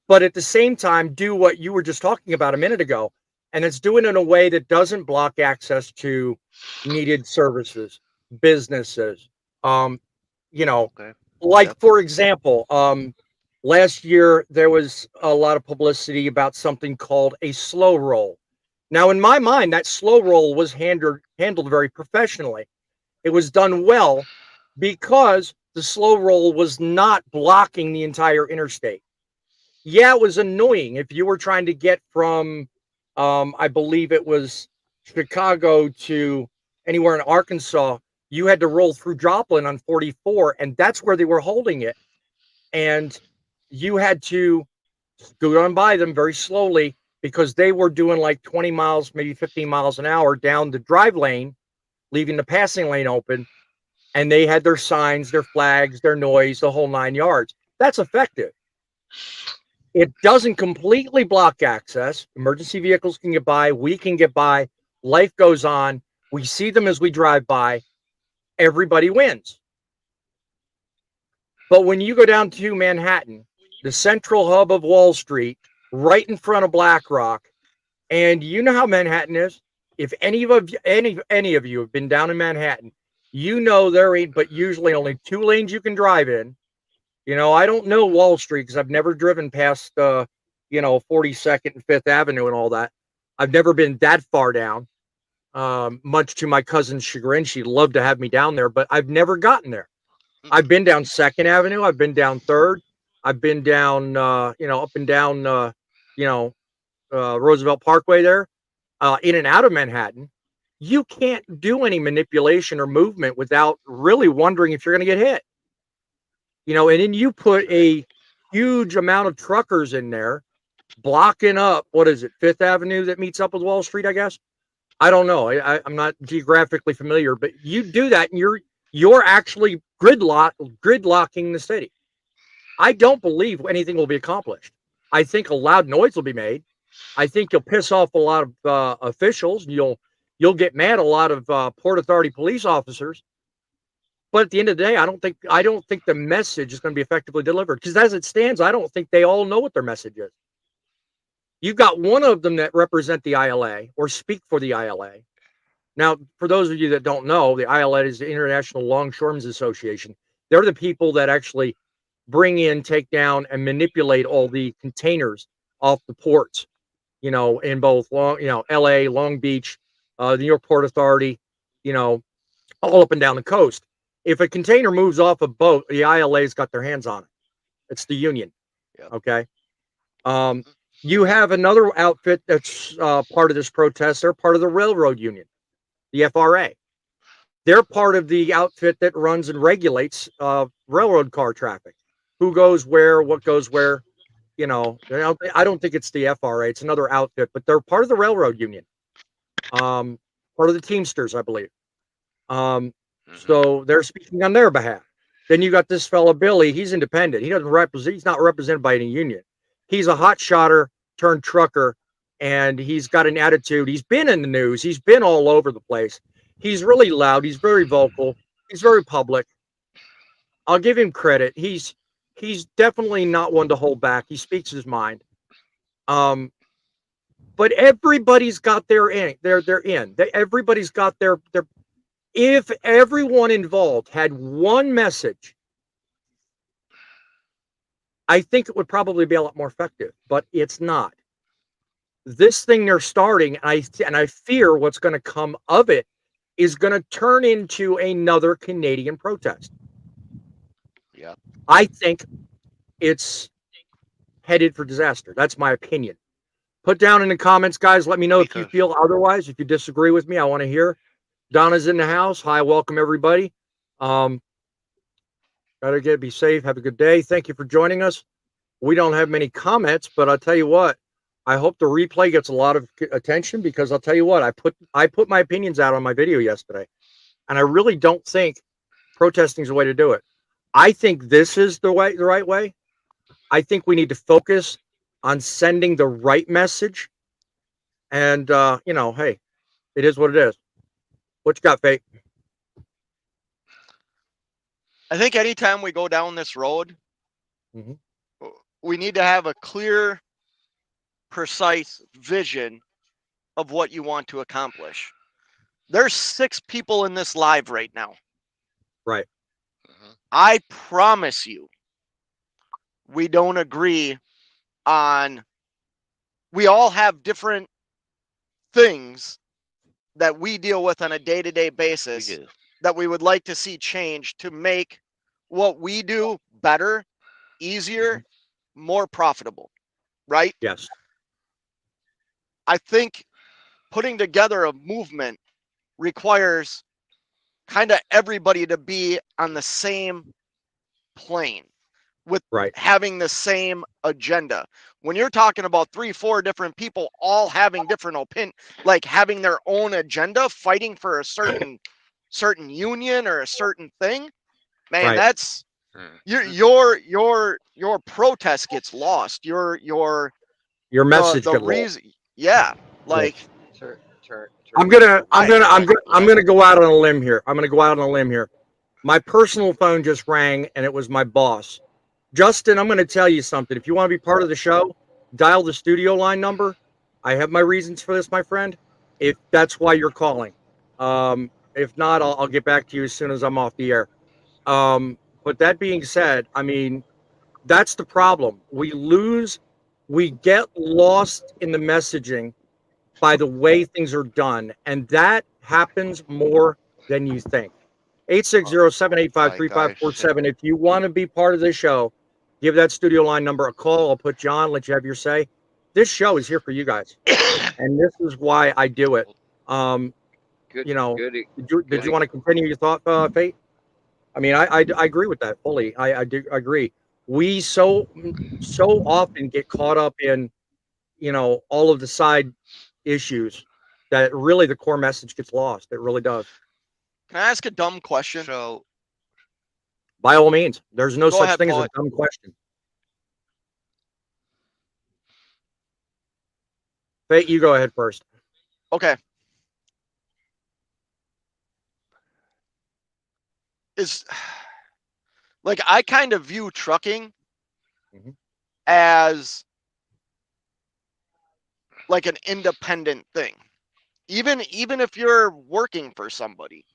but at the same time, do what you were just talking about a minute ago, and it's doing it in a way that doesn't block access to needed services, businesses. For example, last year there was a lot of publicity about something called a slow roll. Now, in my mind, that slow roll was handled very professionally. It was done well because the slow roll was not blocking the entire interstate. Yeah, it was annoying if you were trying to get from, I believe it was Chicago to anywhere in Arkansas. You had to roll through Joplin on 44, and that's where they were holding it. And you had to scoot on by them very slowly because they were doing like 20 miles, maybe 15 miles an hour down the drive lane, leaving the passing lane open. And they had their signs, their flags, their noise, the whole 9 yards. That's effective. It doesn't completely block access. Emergency vehicles can get by. We can get by. Life goes on. We see them as we drive by. Everybody wins. But when you go down to Manhattan, the central hub of Wall Street, right in front of BlackRock, and you know how Manhattan is. If any of you have been down in Manhattan, you know there ain't but usually only 2 lanes you can drive in. You know, I don't know Wall Street because I've never driven past, 42nd and 5th Avenue and all that. I've never been that far down, much to my cousin's chagrin. She'd love to have me down there, but I've never gotten there. I've been down 2nd Avenue. I've been down 3rd. I've been down, up and down, Roosevelt Parkway there, in and out of Manhattan. you can't do any manipulation or movement without really wondering if you're going to get hit. You know, and then you put a huge amount of truckers in there blocking up, what is it, Fifth Avenue that meets up with Wall Street, I guess? I don't know. I'm not geographically familiar, but you do that and you're actually gridlocking the city. I don't believe anything will be accomplished. I think a loud noise will be made. I think you'll piss off a lot of officials. And you'll get mad a lot of Port Authority police officers. But at the end of the day, I don't think the message is going to be effectively delivered, because as it stands, I don't think they all know what their message is. You've got one of them that represent the ILA or speak for the ILA. Now, for those of you that don't know, the ILA is the International Longshoremen's Association. They're the people that actually bring in, take down, and manipulate all the containers off the ports, you know, in both LA, Long Beach, the New York Port Authority, you know, all up and down the coast. If a container moves off a boat, the ILA's got their hands on it. It's the union. Yep. Okay. You have another outfit that's part of this protest. They're part of the railroad union, the FRA. They're part of the outfit that runs and regulates railroad car traffic. Who goes where, what goes where, you know. I don't think it's the FRA. It's another outfit, but they're part of the railroad union. Part of the Teamsters, I believe. So they're speaking on their behalf. Then you got this fella, Billy. He's independent. He's not represented by any union. He's a hot shotter turned trucker, and he's got an attitude. He's been in the news. He's been all over the place. He's really loud. He's very vocal. He's very public. I'll give him credit. He's definitely not one to hold back. He speaks his mind. But everybody's got their in. Everybody's got their. If everyone involved had one message, I think it would probably be a lot more effective, but it's not. This thing they're starting, and I fear what's going to come of it is going to turn into another Canadian protest. Yeah. I think it's headed for disaster. That's my opinion. Put down in the comments, guys. Let me know if you feel otherwise. If you disagree with me, I want to hear. Donna's in the house. Hi, welcome everybody. Gotta be safe. Have a good day. Thank you for joining us. We don't have many comments, but I'll tell you what. I hope the replay gets a lot of attention, because I'll tell you what. I put my opinions out on my video yesterday, and I really don't think protesting is the way to do it. I think this is the right way. I think we need to focus on sending the right message. And hey, it is what it is. What you got, Fate? I think anytime we go down this road, we need to have a clear, precise vision of what you want to accomplish. There's 6 people in this live right now. Right. I promise you, we don't agree on, we all have different things that we deal with on a day-to-day basis that we would like to see change to make what we do better, easier, more profitable, right? Yes. I think putting together a movement requires kind of everybody to be on the same plane with having the same agenda. When you're talking about 3-4 different people all having different opinion, like having their own agenda, fighting for a certain union or a certain thing, man, that's your protest gets lost. Your message the gets reason, lost. Yeah, like I'm gonna go out on a limb here. My personal phone just rang, and it was my boss. Justin, I'm going to tell you something. If you want to be part of the show, dial the studio line number. I have my reasons for this, my friend, if that's why you're calling. If not, I'll get back to you as soon as I'm off the air. But that being said, I mean, that's the problem. We get lost in the messaging by the way things are done, and that happens more than you think. 860-785-3547. If you want to be part of this show, give that studio line number a call. I'll put you on, let you have your say. This show is here for you guys, and this is why I do it. Good, you know, good, did you want to continue your thought, Fate? I mean, I agree with that fully. I do agree. We so often get caught up in, all of the side issues that really the core message gets lost. It really does. Can I ask a dumb question? So, By all means, there's no Go such ahead, thing as a Poet. dumb question. Fate, you go ahead first. Okay. Is like I kind of view trucking as like an independent thing. Even if you're working for somebody.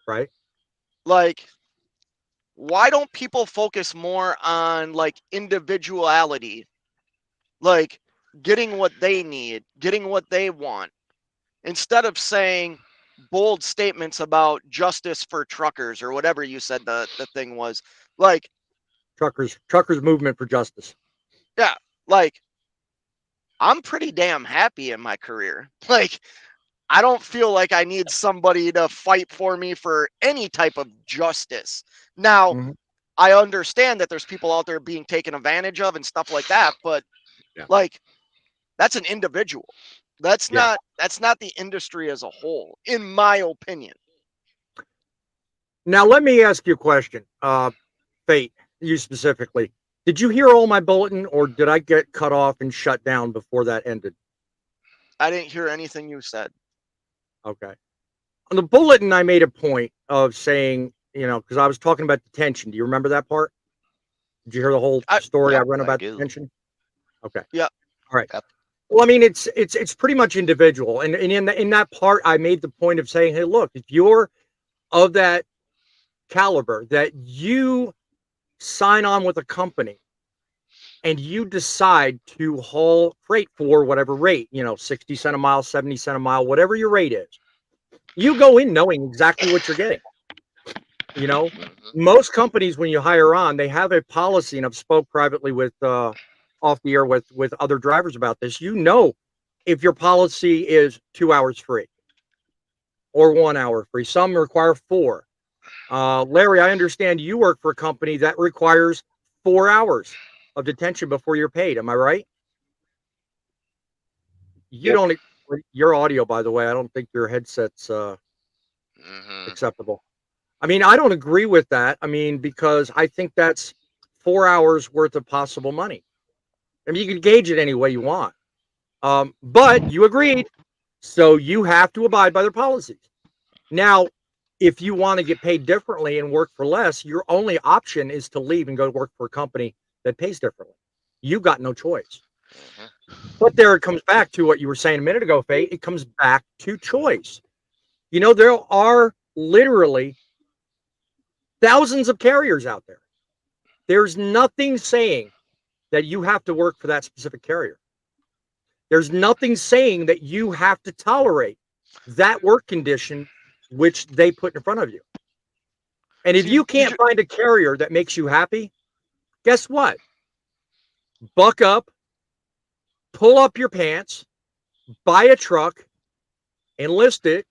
Right. Like, why don't people focus more on like individuality? Like getting what they need, getting what they want, instead of saying bold statements about justice for truckers or whatever you said the thing was. Like truckers movement for justice. Yeah, like I'm pretty damn happy in my career. Like I don't feel like I need somebody to fight for me for any type of justice. Now, I understand that there's people out there being taken advantage of and stuff like that, but like that's an individual. That's not the industry as a whole, in my opinion. Now, let me ask you a question. Fate, you specifically. Did you hear all my bulletin, or did I get cut off and shut down before that ended? I didn't hear anything you said. Okay. On the bulletin, I made a point of saying, because I was talking about detention. Do you remember that part? Did you hear the whole story I ran about detention? Okay. Yeah. All right. Well, I mean, it's pretty much individual, and in that part, I made the point of saying, hey, look, if you're of that caliber that you sign on with a company and you decide to haul freight for whatever rate, 60 cents a mile, 70 cents a mile, whatever your rate is, you go in knowing exactly what you're getting. Most companies, when you hire on, they have a policy, and I've spoke privately with off the air with other drivers about this. If your policy is 2 hours free or 1 hour free, some require 4. Larry, I understand you work for a company that requires 4 hours of detention before you're paid. Am I right? You don't. Your audio, by the way, I don't think your headset's acceptable. I mean, I don't agree with that. I mean, because I think that's 4 hours worth of possible money. I mean, you can gauge it any way you want. But you agreed, so you have to abide by their policies. Now, if you want to get paid differently and work for less, your only option is to leave and go work for a company that pays differently. You got no choice. But there it comes back to what you were saying a minute ago, Faye. It comes back to choice. There are literally thousands of carriers out there. There's nothing saying that you have to work for that specific carrier. There's nothing saying that you have to tolerate that work condition which they put in front of you. And if you can't find a carrier that makes you happy, guess what? Buck up, pull up your pants, buy a truck, enlist it,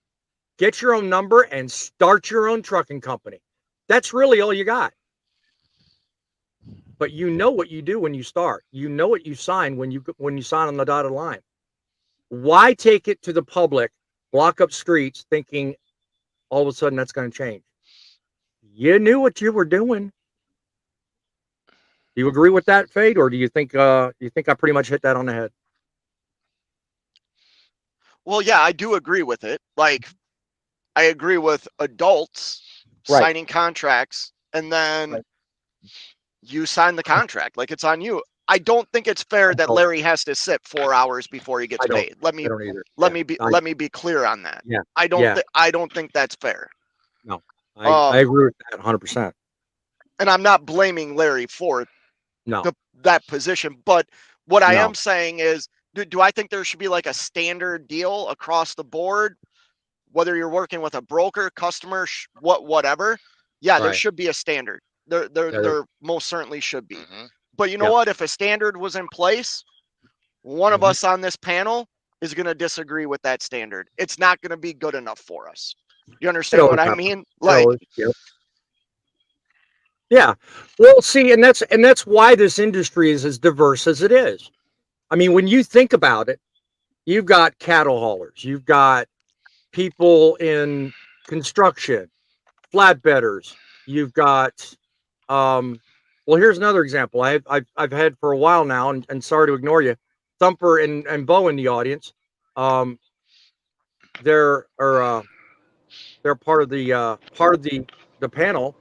get your own number, and start your own trucking company. That's really all you got. But you know what you do when you start. You know what you sign when you sign on the dotted line. Why take it to the public, block up streets, thinking all of a sudden that's going to change? You knew what you were doing. Do you agree with that, Fade, or do you think I pretty much hit that on the head? Well, yeah, I do agree with it. Like, I agree with adults signing contracts, and then you sign the contract. Like, it's on you. I don't think it's fair that Larry has to sit 4 hours before he gets paid. Let me be clear on that. Yeah. I don't think that's fair. No, I agree with that 100%. And I'm not blaming Larry for that position, but what I am saying is, do I think there should be like a standard deal across the board, whether you're working with a broker, customer, whatever? Yeah, there should be a standard. There most certainly should be. But you know what? If a standard was in place, one of us on this panel is going to disagree with that standard. It's not going to be good enough for us. You understand what I mean? Like, yeah. Well, see, and that's why this industry is as diverse as it is. I mean, when you think about it, you've got cattle haulers, you've got people in construction, flatbedders, you've got well, here's another example I've had for a while now, and sorry to ignore you, Thumper and Bo in the audience. They're part of the panel.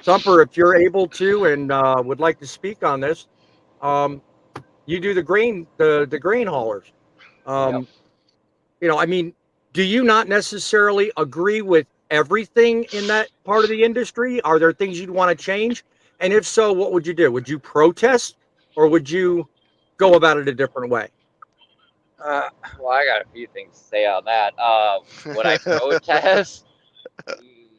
Thumper, if you're able to and would like to speak on this, you do the grain haulers. You know, I mean, do you not necessarily agree with everything in that part of the industry? Are there things you'd want to change? And if so, what would you do? Would you protest, or would you go about it a different way? Well, I got a few things to say on that. Would I protest?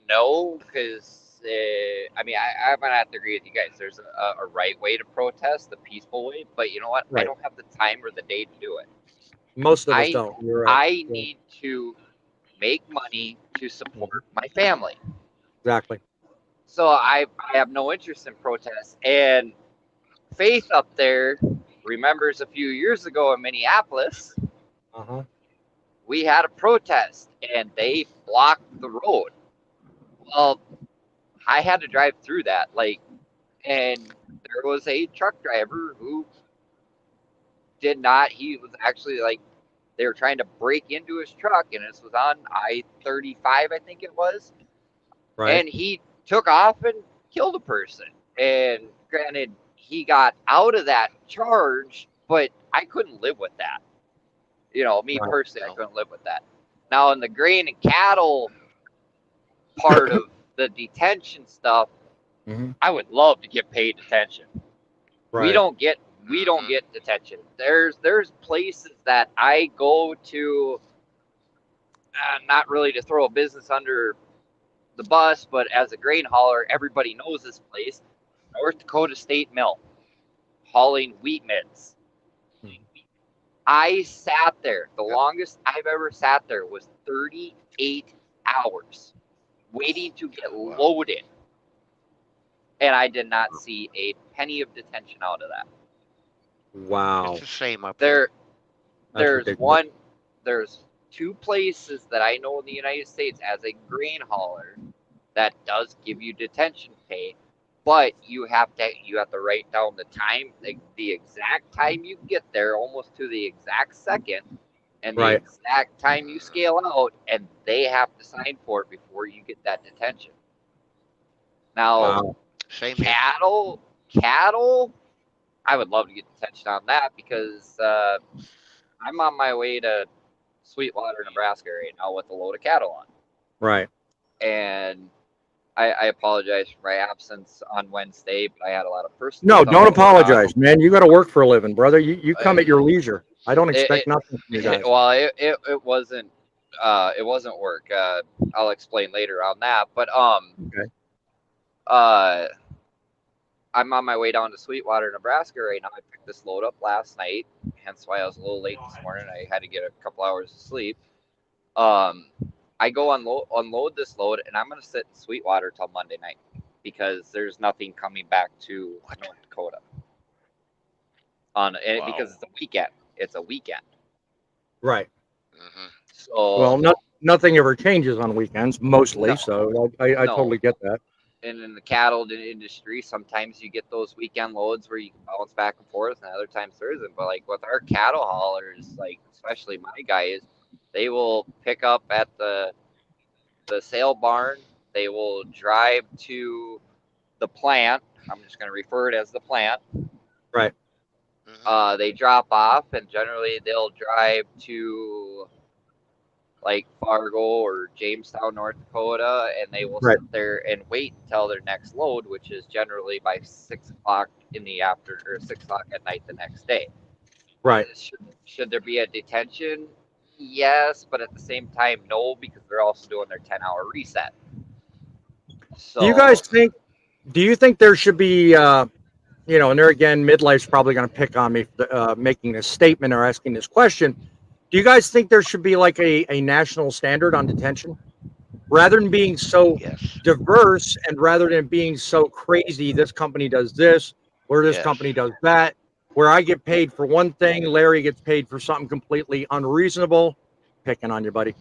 No, because I mean, I'm gonna have to agree with you guys. There's a right way to protest, the peaceful way. But you know what? Right. I don't have the time or the day to do it. Most of us don't. You're right. I need to make money to support my family. Exactly. So I have no interest in protests. And Faith up there remembers a few years ago in Minneapolis, we had a protest and they blocked the road. Well, I had to drive through that, and there was a truck driver who did not. He was actually they were trying to break into his truck, and this was on I-35, I think it was. Right. And he took off and killed a person. And granted, he got out of that charge, but I couldn't live with that. You know, me personally, I couldn't live with that. Now, in the grain and cattle part of the detention stuff, I would love to get paid detention. Right. We don't get detention. There's places that I go to, not really to throw a business under the bus, but as a grain hauler, everybody knows this place, North Dakota State Mill, hauling wheat mids. I sat there. The longest I've ever sat there was 38 hours waiting to get loaded. And I did not see a penny of detention out of that. Wow. It's the same up there. There's two places that I know in the United States as a grain hauler that does give you detention pay, but you have to write down the time, the exact time you get there, almost to the exact second, and the exact time you scale out, and they have to sign for it before you get that detention. Now, cattle, I would love to get detention on that because I'm on my way to Sweetwater, Nebraska right now with a load of cattle on. Right. And I apologize for my absence on Wednesday, but I had a lot of personal No, stuff don't going on. apologize, man. You got to work for a living, brother. You come at your leisure. I don't expect nothing from you guys. Well, it wasn't work. I'll explain later on that. But I'm on my way down to Sweetwater, Nebraska right now. I picked this load up last night, hence why I was a little late this morning. I had to get a couple hours of sleep. I go unload this load, and I'm going to sit in Sweetwater till Monday night because there's nothing coming back to North Dakota. Because it's a weekend. It's a weekend. Right. So well, nothing ever changes on weekends, mostly. No. So I totally get that. And in the cattle industry, sometimes you get those weekend loads where you can bounce back and forth, and other times there isn't. But with our cattle haulers, especially my guys, they will pick up at the sale barn. They will drive to the plant. I'm just going to refer it as the plant. Right. They drop off, and generally they'll drive to Fargo or Jamestown, North Dakota, and they will sit there and wait until their next load, which is generally by 6 o'clock in the afternoon or 6 o'clock at night the next day. Right. Should there be a detention? Yes, but at the same time, no, because they're also doing their 10-hour reset. So, Do you think there should be you know, and there again, midlife's probably going to pick on me for making this statement or asking this question. Do you guys think there should be like a national standard on detention? Rather than being so diverse and rather than being so crazy, this company does this, or this company does that, where I get paid for one thing, Larry gets paid for something completely unreasonable. Picking on you, buddy.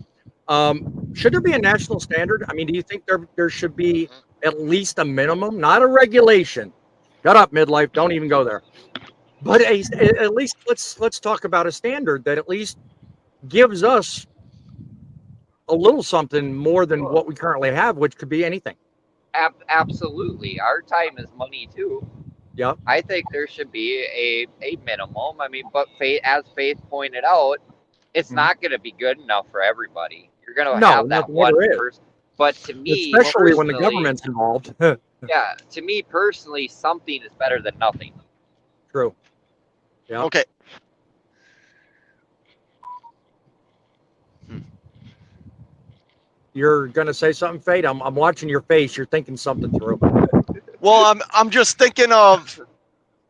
Should there be a national standard? I mean, do you think there should be at least a minimum, not a regulation? Shut up, midlife. Don't even go there. But at least let's talk about a standard that at least gives us a little something more than what we currently have, which could be anything. Absolutely. Our time is money too. Yep. I think there should be a minimum. I mean, but as Faith pointed out, it's not going to be good enough for everybody. You're going to have that one person. But to me, especially when the government's involved. Yeah, to me personally, something is better than nothing. True. Yeah. Okay. You're gonna say something, Fate? I'm watching your face. You're thinking something through. Well, I'm just thinking of,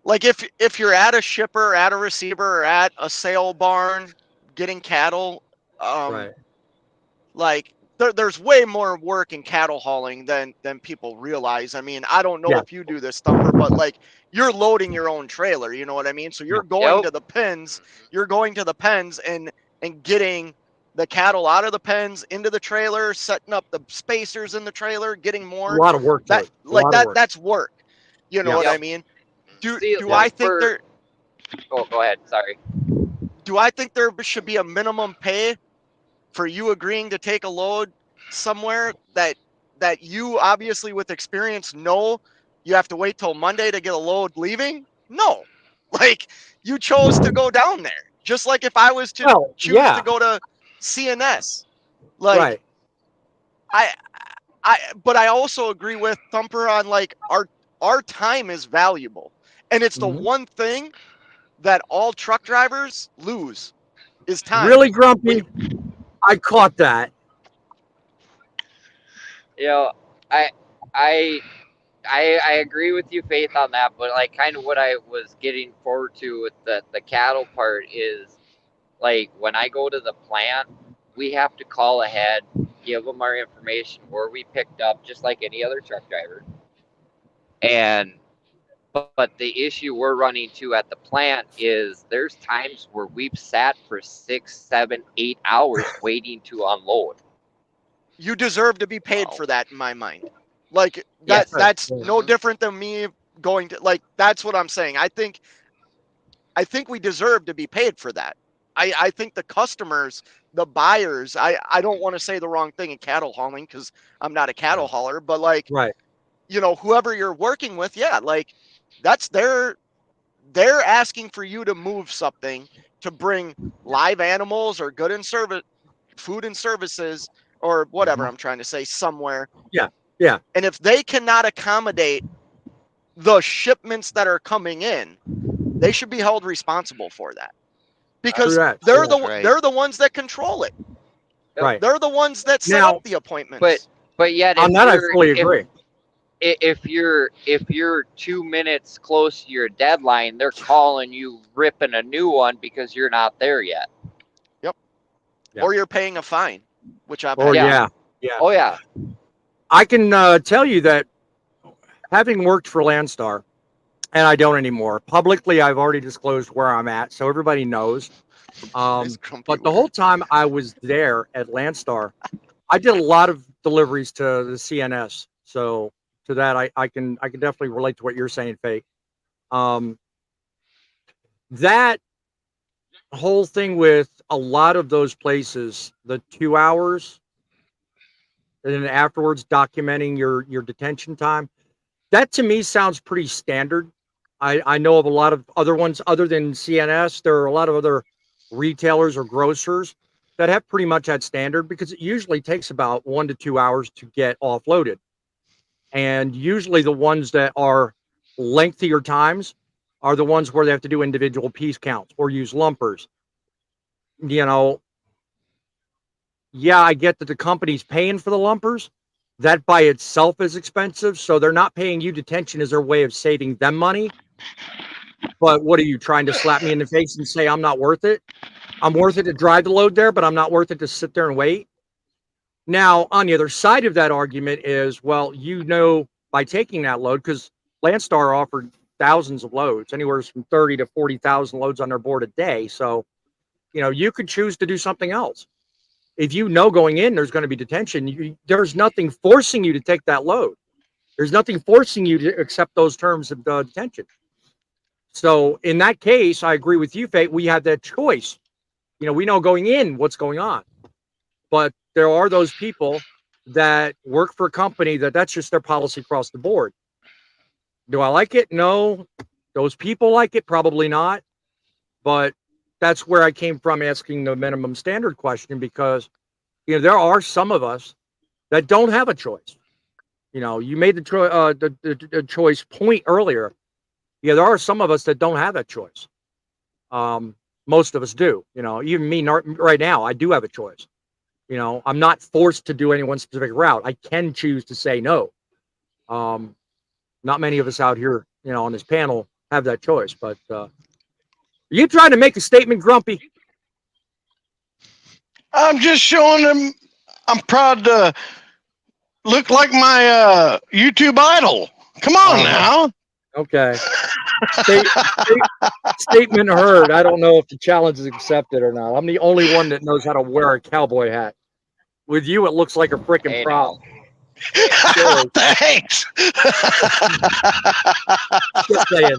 like, if you're at a shipper, at a receiver, or at a sale barn getting cattle, Right. like there's way more work in cattle hauling than people realize. I mean, I don't know if you do this, Thumper, but like you're loading your own trailer. You know what I mean? So you're going to the pens. You're going to the pens and getting the cattle out of the pens into the trailer, setting up the spacers in the trailer, getting more. A lot of work. That's work. You know what I mean? Do I think there? Oh, go ahead. Sorry. Do I think there should be a minimum pay for you agreeing to take a load somewhere that you obviously with experience know you have to wait till Monday to get a load leaving? No, like you chose to go down there. Just like if I was to choose to go to CNS, like but I also agree with Thumper on like our time is valuable, and it's the one thing that all truck drivers lose is time. Really grumpy. I caught that. You know, I agree with you, Faith, on that, but like kind of what I was getting forward to with the cattle part is like when I go to the plant, we have to call ahead, give them our information where we picked up, just like any other truck driver. And but the issue we're running to at the plant is there's times where we've sat for 6, 7, 8 hours waiting to unload. You deserve to be paid for that in my mind. Like that's no different than me going to, like, that's what I'm saying. I think we deserve to be paid for that. I think the customers, the buyers, I don't want to say the wrong thing in cattle hauling because I'm not a cattle hauler, but like, you know, whoever you're working with, like that's they're asking for you to move something to bring live animals or good and service, food and services or whatever I'm trying to say somewhere. Yeah. And if they cannot accommodate the shipments that are coming in, they should be held responsible for that. Because they're the ones that control it. Right. They're the ones that set up the appointments. But yet on that I fully agree. If you're 2 minutes close to your deadline, they're calling you ripping a new one because you're not there yet. Yep. Or you're paying a fine, which I've yeah. Oh yeah. I can tell you that having worked for Landstar, and I don't anymore. Publicly, I've already disclosed where I'm at, so everybody knows. But the whole time I was there at Landstar, I did a lot of deliveries to the CNS. So to that, I can definitely relate to what you're saying, Faye. That whole thing with a lot of those places, the 2 hours, and then afterwards documenting your detention time, that to me sounds pretty standard. I know of a lot of other ones other than CNS. There are a lot of other retailers or grocers that have pretty much that standard because it usually takes about 1 to 2 hours to get offloaded. And usually the ones that are lengthier times are the ones where they have to do individual piece counts or use lumpers. You know, yeah, I get that the company's paying for the lumpers. That by itself is expensive. So they're not paying you detention as their way of saving them money. But what are you trying to slap me in the face and say I'm not worth it? I'm worth it to drive the load there, but I'm not worth it to sit there and wait. Now, on the other side of that argument is, well, by taking that load, because Landstar offered thousands of loads, anywhere from 30 to 40,000 loads on their board a day. So, you could choose to do something else. If going in, there's going to be detention, there's nothing forcing you to take that load. There's nothing forcing you to accept those terms of detention. So in that case, I agree with you, Fate. We have that choice. We know going in what's going on. But there are those people that work for a company that's just their policy across the board. Do I like it? No. Those people like it? Probably not. But that's where I came from asking the minimum standard question, because, there are some of us that don't have a choice. You made the choice point earlier. Yeah, there are some of us that don't have that choice. Most of us do. Even me right now, I do have a choice. I'm not forced to do any one specific route. I can choose to say no. Not many of us out here, on this panel have that choice. But are you trying to make a statement, Grumpy? I'm just showing them I'm proud to look like my YouTube idol. Come on now. Okay. Statement heard. I don't know if the challenge is accepted or not. I'm the only one that knows how to wear a cowboy hat. With you, it looks like a freaking prop. Thanks. Just saying.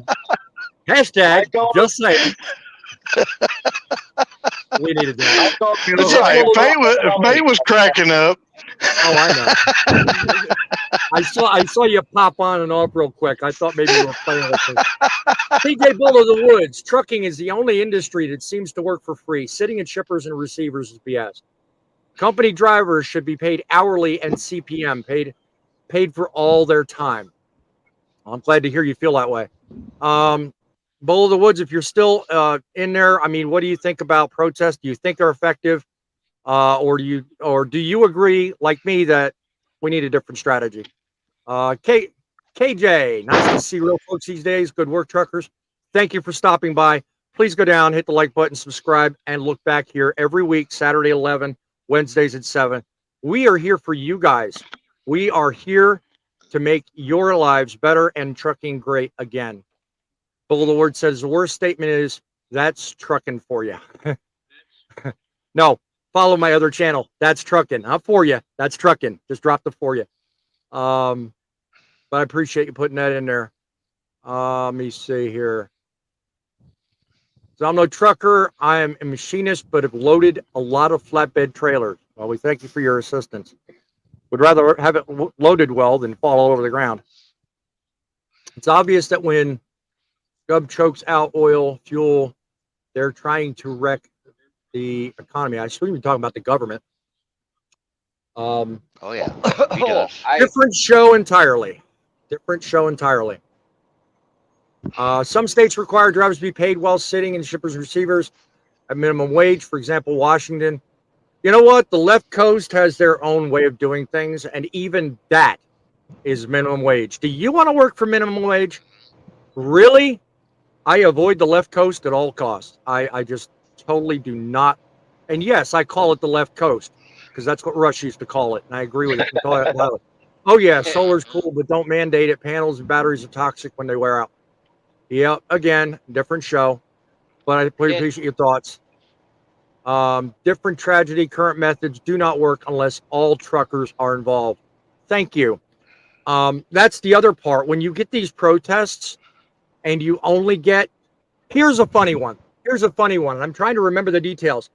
Hashtag just saying. We needed that. That's right. If Faye was cracking up. Oh, I know. I saw you pop on and off real quick. I thought maybe you were playing with me. TJ Bull of the Woods. Trucking is the only industry that seems to work for free. Sitting at shippers and receivers is BS. Company drivers should be paid hourly and CPM, paid for all their time. Well, I'm glad to hear you feel that way. Bull of the Woods, if you're still in there, what do you think about protests? Do you think they're effective? Or do you agree, like me, that we need a different strategy? KJ, nice to see real folks these days. Good work, truckers. Thank you for stopping by. Please go down, hit the like button, subscribe, and look back here every week, Saturday 11, Wednesdays at 7. We are here for you guys. We are here to make your lives better and trucking great again. Bull of the Word says the worst statement is, that's trucking for you. No. Follow my other channel. That's Truckin. Not for you. That's Truckin. Just dropped it for you. But I appreciate you putting that in there. Let me see here. So I'm no trucker. I am a machinist, but have loaded a lot of flatbed trailers. Well, we thank you for your assistance. Would rather have it loaded well than fall all over the ground. It's obvious that when Gov chokes out oil, fuel, they're trying to wreck the economy. I assume you're talking about the government. Oh yeah, he does. Different show entirely. Some states require drivers to be paid while sitting in shippers and receivers at minimum wage. For example, Washington. You know what? The left coast has their own way of doing things, and even that is minimum wage. Do you want to work for minimum wage? Really? I avoid the left coast at all costs. I just totally do not. And yes, I call it the left coast because that's what Rush used to call it. And I agree with it. Oh yeah, solar's cool, but don't mandate it. Panels and batteries are toxic when they wear out. Yeah, again, different show, but I appreciate your thoughts. Different tragedy. Current methods do not work unless all truckers are involved. Thank you. That's the other part. When you get these protests and you only get, here's a funny one. I'm trying to remember the details.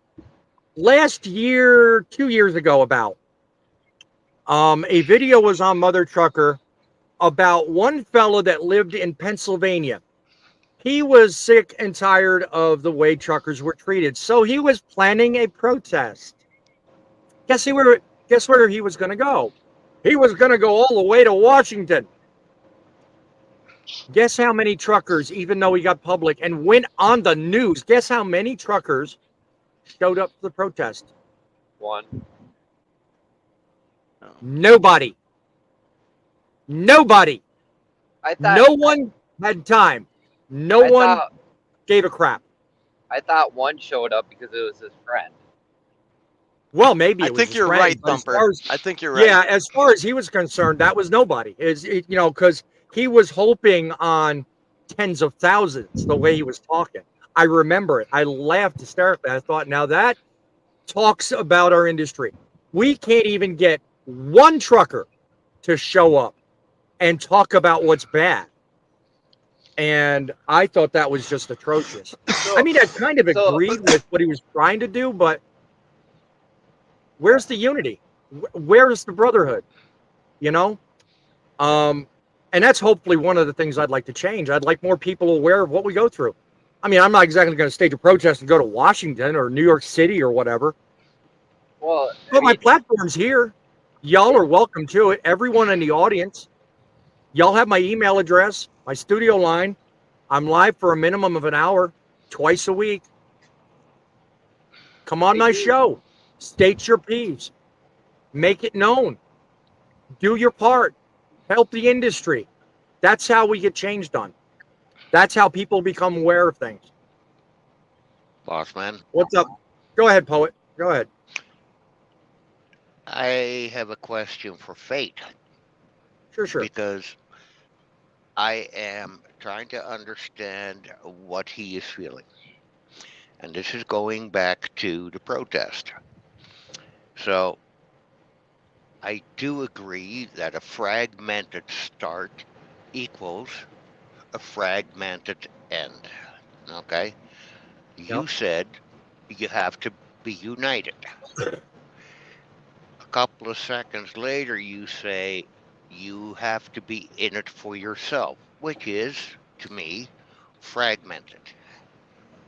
Last year, 2 years ago, about a video was on Mother Trucker about one fella that lived in Pennsylvania. He was sick and tired of the way truckers were treated, so he was planning a protest. Guess where he was going to go? He was going to go all the way to Washington. Guess how many truckers, even though he got public and went on the news, guess how many truckers showed up for the protest? One. Nobody. No one had time. No one gave a crap. I thought one showed up because it was his friend. Well, maybe I it was think his you're friend, right, but as Thumper. far as- I think you're right. Yeah, as far as he was concerned, that was nobody. Because he was hoping on tens of thousands the way he was talking. I remember it. I laughed hysterically. I thought, now that talks about our industry. We can't even get one trucker to show up and talk about what's bad. And I thought that was just atrocious. I mean, I kind of agreed with what he was trying to do, but where's the unity? Where is the brotherhood? And that's hopefully one of the things I'd like to change. I'd like more people aware of what we go through. I mean, I'm not exactly going to stage a protest and go to Washington or New York City or whatever. Well, But my platform's here. Y'all are welcome to it. Everyone in the audience. Y'all have my email address, my studio line. I'm live for a minimum of an hour, twice a week. Come on my show. State your piece. Make it known. Do your part. Help the industry. That's how we get change done. That's how people become aware of things. Boss man, What's up? Go ahead, poet. Go ahead. I have a question for Fate. Sure. Because I am trying to understand what he is feeling. And this is going back to the protest. So I do agree that a fragmented start equals a fragmented end. Okay? You said you have to be united. A couple of seconds later, you say you have to be in it for yourself, which is, to me, fragmented.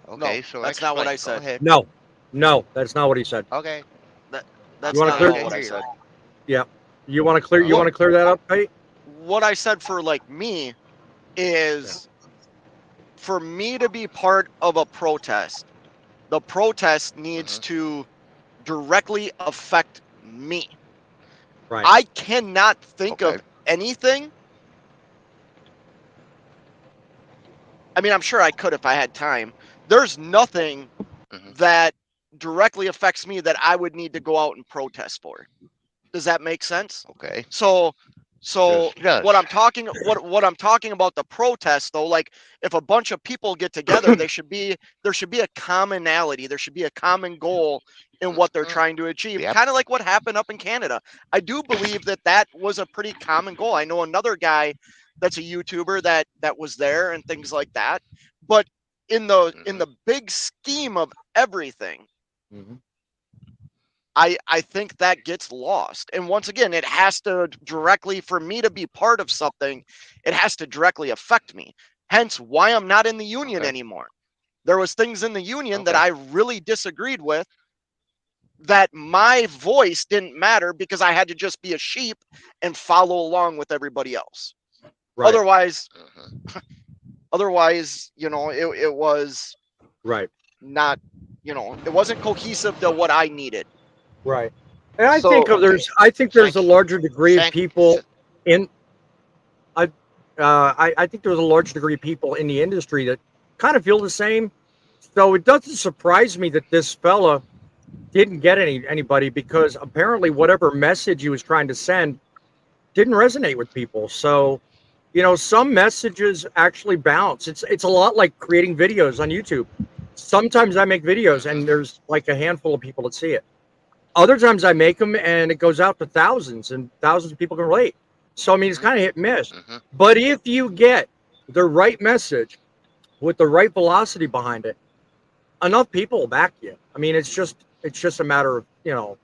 Okay, No, so that's not what I explain. Go said. ahead. No, that's not what he said. Okay. That's You wanna not clear- at all what I said. Yeah. You want to clear that up, Pete? What I said for like me is for me to be part of a protest, the protest needs to directly affect me. Right. I cannot think of anything. I mean, I'm sure I could if I had time. There's nothing that directly affects me that I would need to go out and protest for. Does that make sense? Okay. So Yes. what I'm talking about the protest though, like if a bunch of people get together, there should be a commonality, there should be a common goal in what they're trying to achieve. Yep. Kind of like what happened up in Canada. I do believe that was a pretty common goal. I know another guy that's a YouTuber that was there and things like that. But in the big scheme of everything, I think that gets lost. And once again, it has to directly, for me to be part of something, it has to directly affect me. Hence why I'm not in the union anymore. There was things in the union that I really disagreed with, that my voice didn't matter because I had to just be a sheep and follow along with everybody else. Right. Otherwise, it was not, it wasn't cohesive to what I needed. Right. And I think there's a larger degree of people in I think there's a large degree of people in the industry that kind of feel the same. So it doesn't surprise me that this fella didn't get anybody, because apparently whatever message he was trying to send didn't resonate with people. So, some messages actually bounce. It's a lot like creating videos on YouTube. Sometimes I make videos and there's like a handful of people that see it. Other times I make them and it goes out to thousands, and thousands of people can relate. So, I mean, it's kind of hit and miss. But if you get the right message with the right velocity behind it, enough people will back you. I mean, it's just a matter of,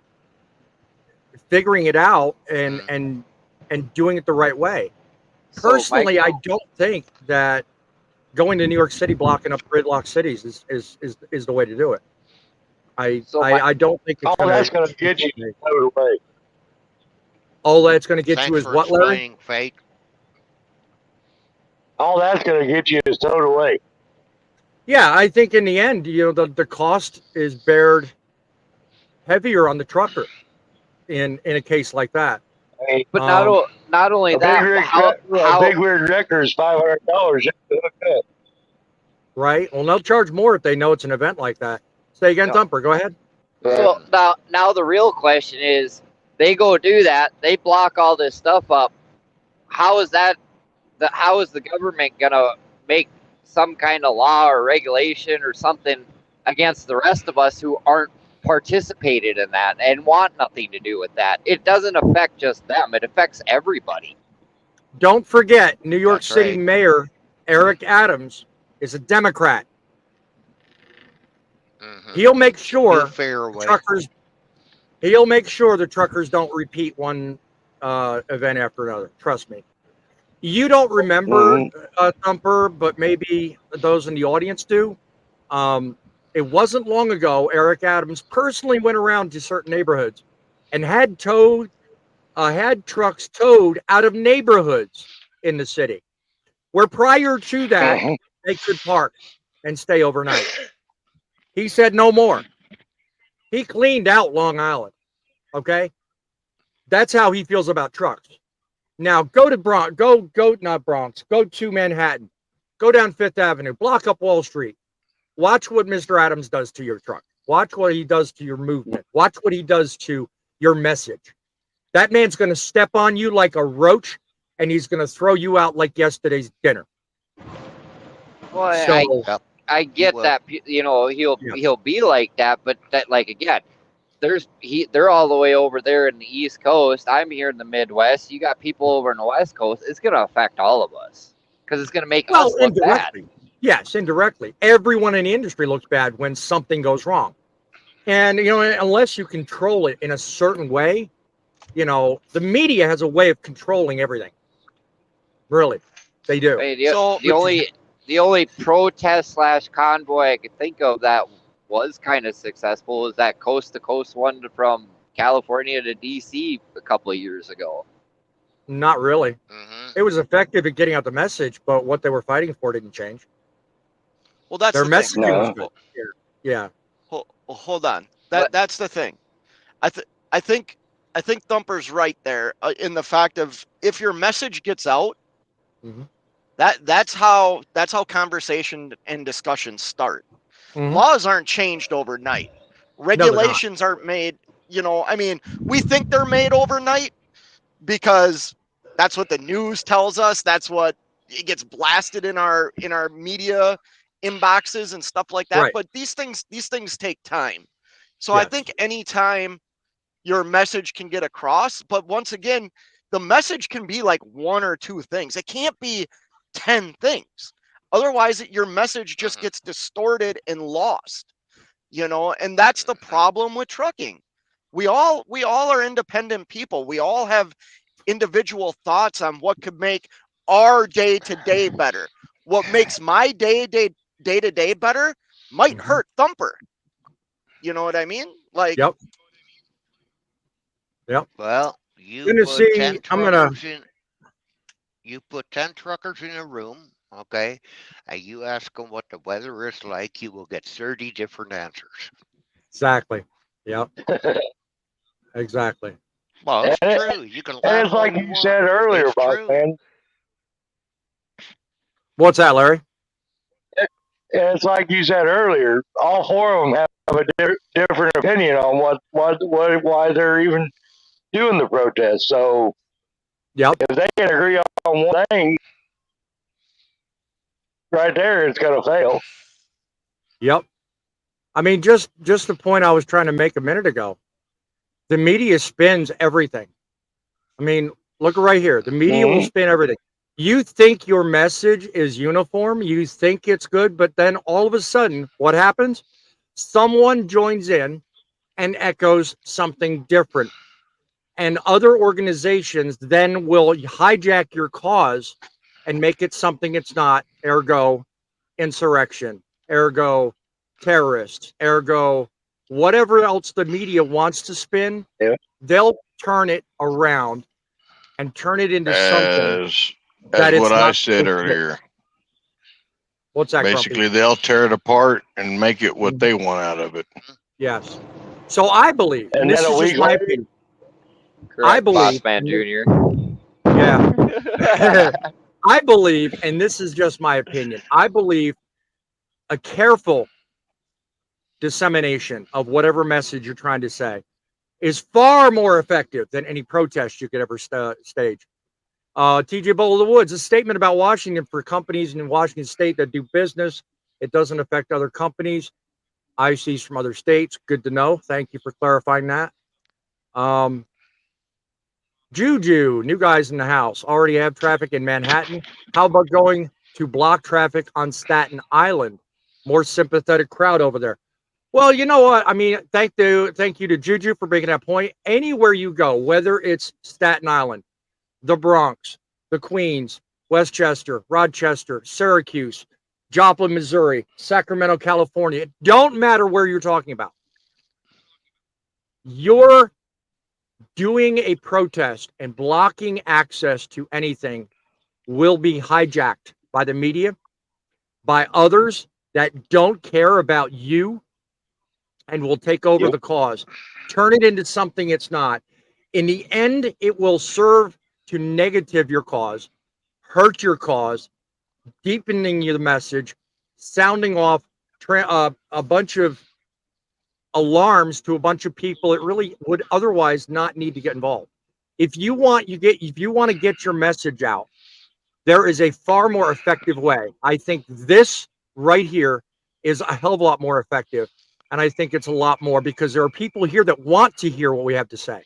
figuring it out and doing it the right way. Personally, I don't think that going to New York City, blocking up gridlock cities is the way to do it. I don't think it's that's going to get you towed away. All that's going to get you is what, Larry? Fate. All that's going to get you is towed away. Yeah, I think in the end, the cost is bared heavier on the trucker in a case like that. But not only a that, big rig wrecker is $500. right? Well, they'll charge more if they know it's an event like that. Say again, Thumper. Go ahead. So now the real question is, they go do that, they block all this stuff up. How is that? How is the government gonna make some kind of law or regulation or something against the rest of us who aren't participated in that and want nothing to do with that? It doesn't affect just them; it affects everybody. Don't forget, New York That's City right. Mayor Eric Adams is a Democrat. He'll make sure truckers. He'll make sure the truckers don't repeat one event after another. Trust me. You don't remember Thumper, but maybe those in the audience do. It wasn't long ago. Eric Adams personally went around to certain neighborhoods and had trucks towed out of neighborhoods in the city, where prior to that they could park and stay overnight. He said no more. He cleaned out Long Island. Okay, that's how he feels about trucks. Now go to not Bronx. Go to Manhattan. Go down Fifth Avenue. Block up Wall Street. Watch what Mr. Adams does to your truck. Watch what he does to your movement. Watch what he does to your message. That man's going to step on you like a roach, and he's going to throw you out like yesterday's dinner. Well, So, I get that, you know, he'll be like that, but that, like, again, they're all the way over there in the East Coast. I'm here in the Midwest. You got people over in the West Coast. It's going to affect all of us because it's going to make us look bad. Yes, indirectly. Everyone in the industry looks bad when something goes wrong. And, you know, unless you control it in a certain way, you know, the media has a way of controlling everything. Really, they do. Hey, the only protest / convoy I could think of that was kind of successful was that coast to coast one from California to DC a couple of years ago. Not really. It was effective at getting out the message, but what they were fighting for didn't change. Well, that's their the messaging thing. was good. Yeah. Hold on. That's the thing. I think Thumper's right there in the fact of if your message gets out, that's how conversation and discussions start. Laws aren't changed overnight. Regulations aren't made, you know, I mean, we think they're made overnight because that's what the news tells us. That's what it gets blasted in our media inboxes and stuff like that. Right. But these things take time. So I think anytime your message can get across, but once again, the message can be like one or two things. It can't be 10 things. Otherwise, your message just gets distorted and lost, you know, and that's the problem with trucking. We all are independent people. We all have individual thoughts on what could make our day-to-day better. What makes my day-to-day better might hurt Thumper. You know what I mean? Like, Yep. Well, you put 10 truckers in a room, okay, and you ask them what the weather is like, you will get 30 different answers. Exactly. Yep. Exactly. Well, it's true. You can And it's like you said earlier, man. What's that, Larry? And it's like you said earlier. All four of them have a different opinion on why they're even doing the protest. So, if they can agree on one thing, right there, it's going to fail. Yep. I mean, just the point I was trying to make a minute ago. The media spins everything. I mean, look right here. The media will spin everything. You think your message is uniform. You think it's good, but then all of a sudden, what happens? Someone joins in and echoes something different. And other organizations then will hijack your cause and make it something it's not. Ergo, insurrection. Ergo, terrorists. Ergo, whatever else the media wants to spin, they'll turn it around and turn it into something. As what I said earlier. What's that? Basically, Grumpy? they'll tear it apart and make it what they want out of it. Yes. So I believe, and this is just my opinion. Correct, I believe, Bossman Jr. Yeah. I believe, and this is just my opinion. I believe a careful dissemination of whatever message you're trying to say is far more effective than any protest you could ever stage. TJ Bowl of the Woods, a statement about Washington for companies in Washington state that do business. It doesn't affect other companies. ICs from other states. Good to know. Thank you for clarifying that. Juju, new guys in the house. Already have traffic in Manhattan. How about going to block traffic on Staten Island? More sympathetic crowd over there. Well, you know what? I mean, thank you to Juju for making that point. Anywhere you go, whether it's Staten Island, the Bronx, the Queens, Westchester, Rochester, Syracuse, Joplin, Missouri, Sacramento, California. It don't matter where you're talking about. You're doing a protest and blocking access to anything will be hijacked by the media, by others that don't care about you, and will take over the cause. Turn it into something it's not. In the end, it will serve to negative your cause, hurt your cause, deepening your message, sounding off a bunch of alarms to a bunch of people it really would otherwise not need to get involved. If you want to get your message out, there is a far more effective way. I think this right here is a hell of a lot more effective. And I think it's a lot more because there are people here that want to hear what we have to say.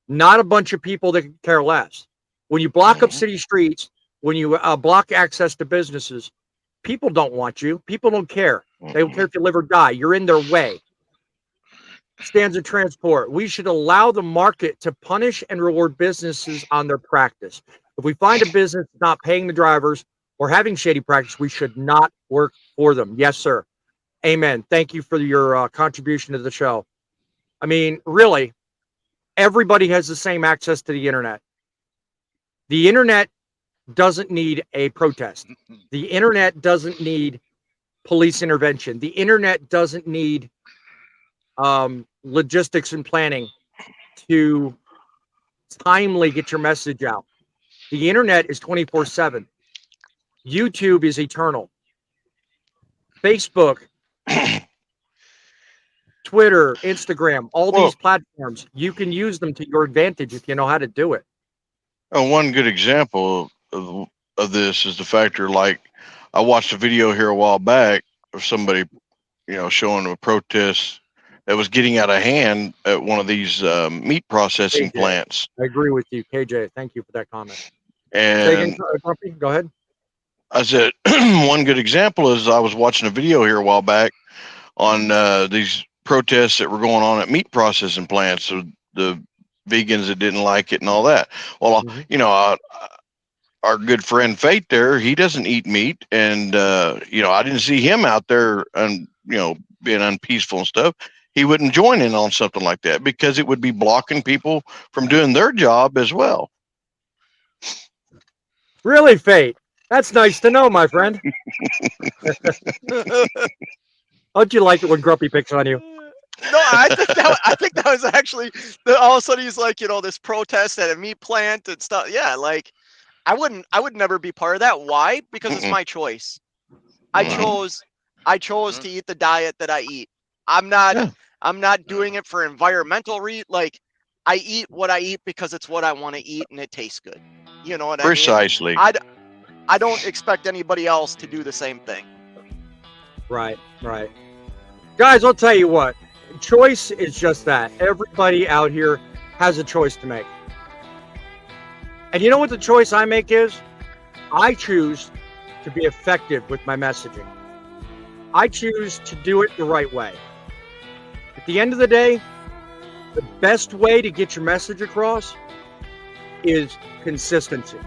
Not a bunch of people that care less. When you block up city streets, when you block access to businesses, people don't want you. People don't care. They don't care if you live or die. You're in their way. Stands of transport. We should allow the market to punish and reward businesses on their practice. If we find a business not paying the drivers or having shady practice, we should not work for them. Yes, sir. Amen. Thank you for your contribution to the show. I mean, really, everybody has the same access to the internet. The internet doesn't need a protest. The internet doesn't need police intervention. The internet doesn't need logistics and planning to timely get your message out. The internet is 24/7. YouTube is eternal. Facebook, Twitter, Instagram, all these platforms, you can use them to your advantage if you know how to do it. One good example of this is the factor, like I watched a video here a while back of somebody, showing a protest that was getting out of hand at one of these meat processing plants. I agree with you, KJ. Thank you for that comment. And go ahead. I said, one good example is I was watching a video here a while back on these protests that were going on at meat processing plants. So the vegans that didn't like it and all that. Well, our good friend Fate there, he doesn't eat meat. And, I didn't see him out there and, being unpeaceful and stuff. He wouldn't join in on something like that because it would be blocking people from doing their job as well. Really, Fate? That's nice to know, my friend. How'd you like it when Grumpy picks on you? No, I think that was actually all of a sudden he's like, this protest at a meat plant and stuff. Yeah, like I would never be part of that. Why? Because it's my choice. I chose to eat the diet that I eat. I'm not doing it for environmental like I eat what I eat because it's what I want to eat and it tastes good. You know what I mean? Precisely. I don't expect anybody else to do the same thing. Right. Guys, I'll tell you what. Choice is just that. Everybody out here has a choice to make. And you know what the choice I make is? I choose to be effective with my messaging. I choose to do it the right way. At the end of the day, the best way to get your message across is consistency.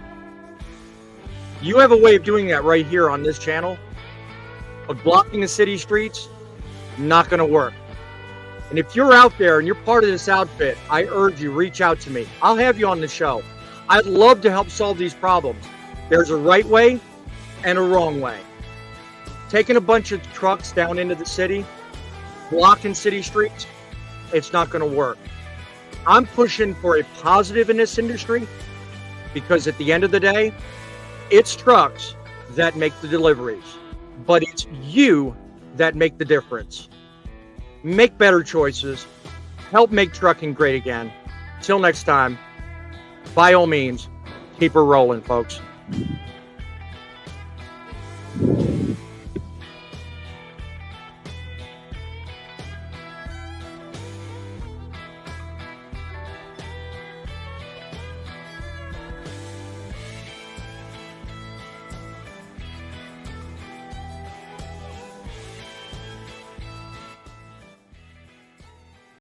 You have a way of doing that right here on this channel, but blocking the city streets, not going to work. And if you're out there and you're part of this outfit, I urge you, reach out to me. I'll have you on the show. I'd love to help solve these problems. There's a right way and a wrong way. Taking a bunch of trucks down into the city, blocking city streets, it's not going to work. I'm pushing for a positive in this industry because at the end of the day, it's trucks that make the deliveries. but it's you that make the difference. Make better choices. Help make trucking great again. Till next time, by all means, keep her rolling, folks.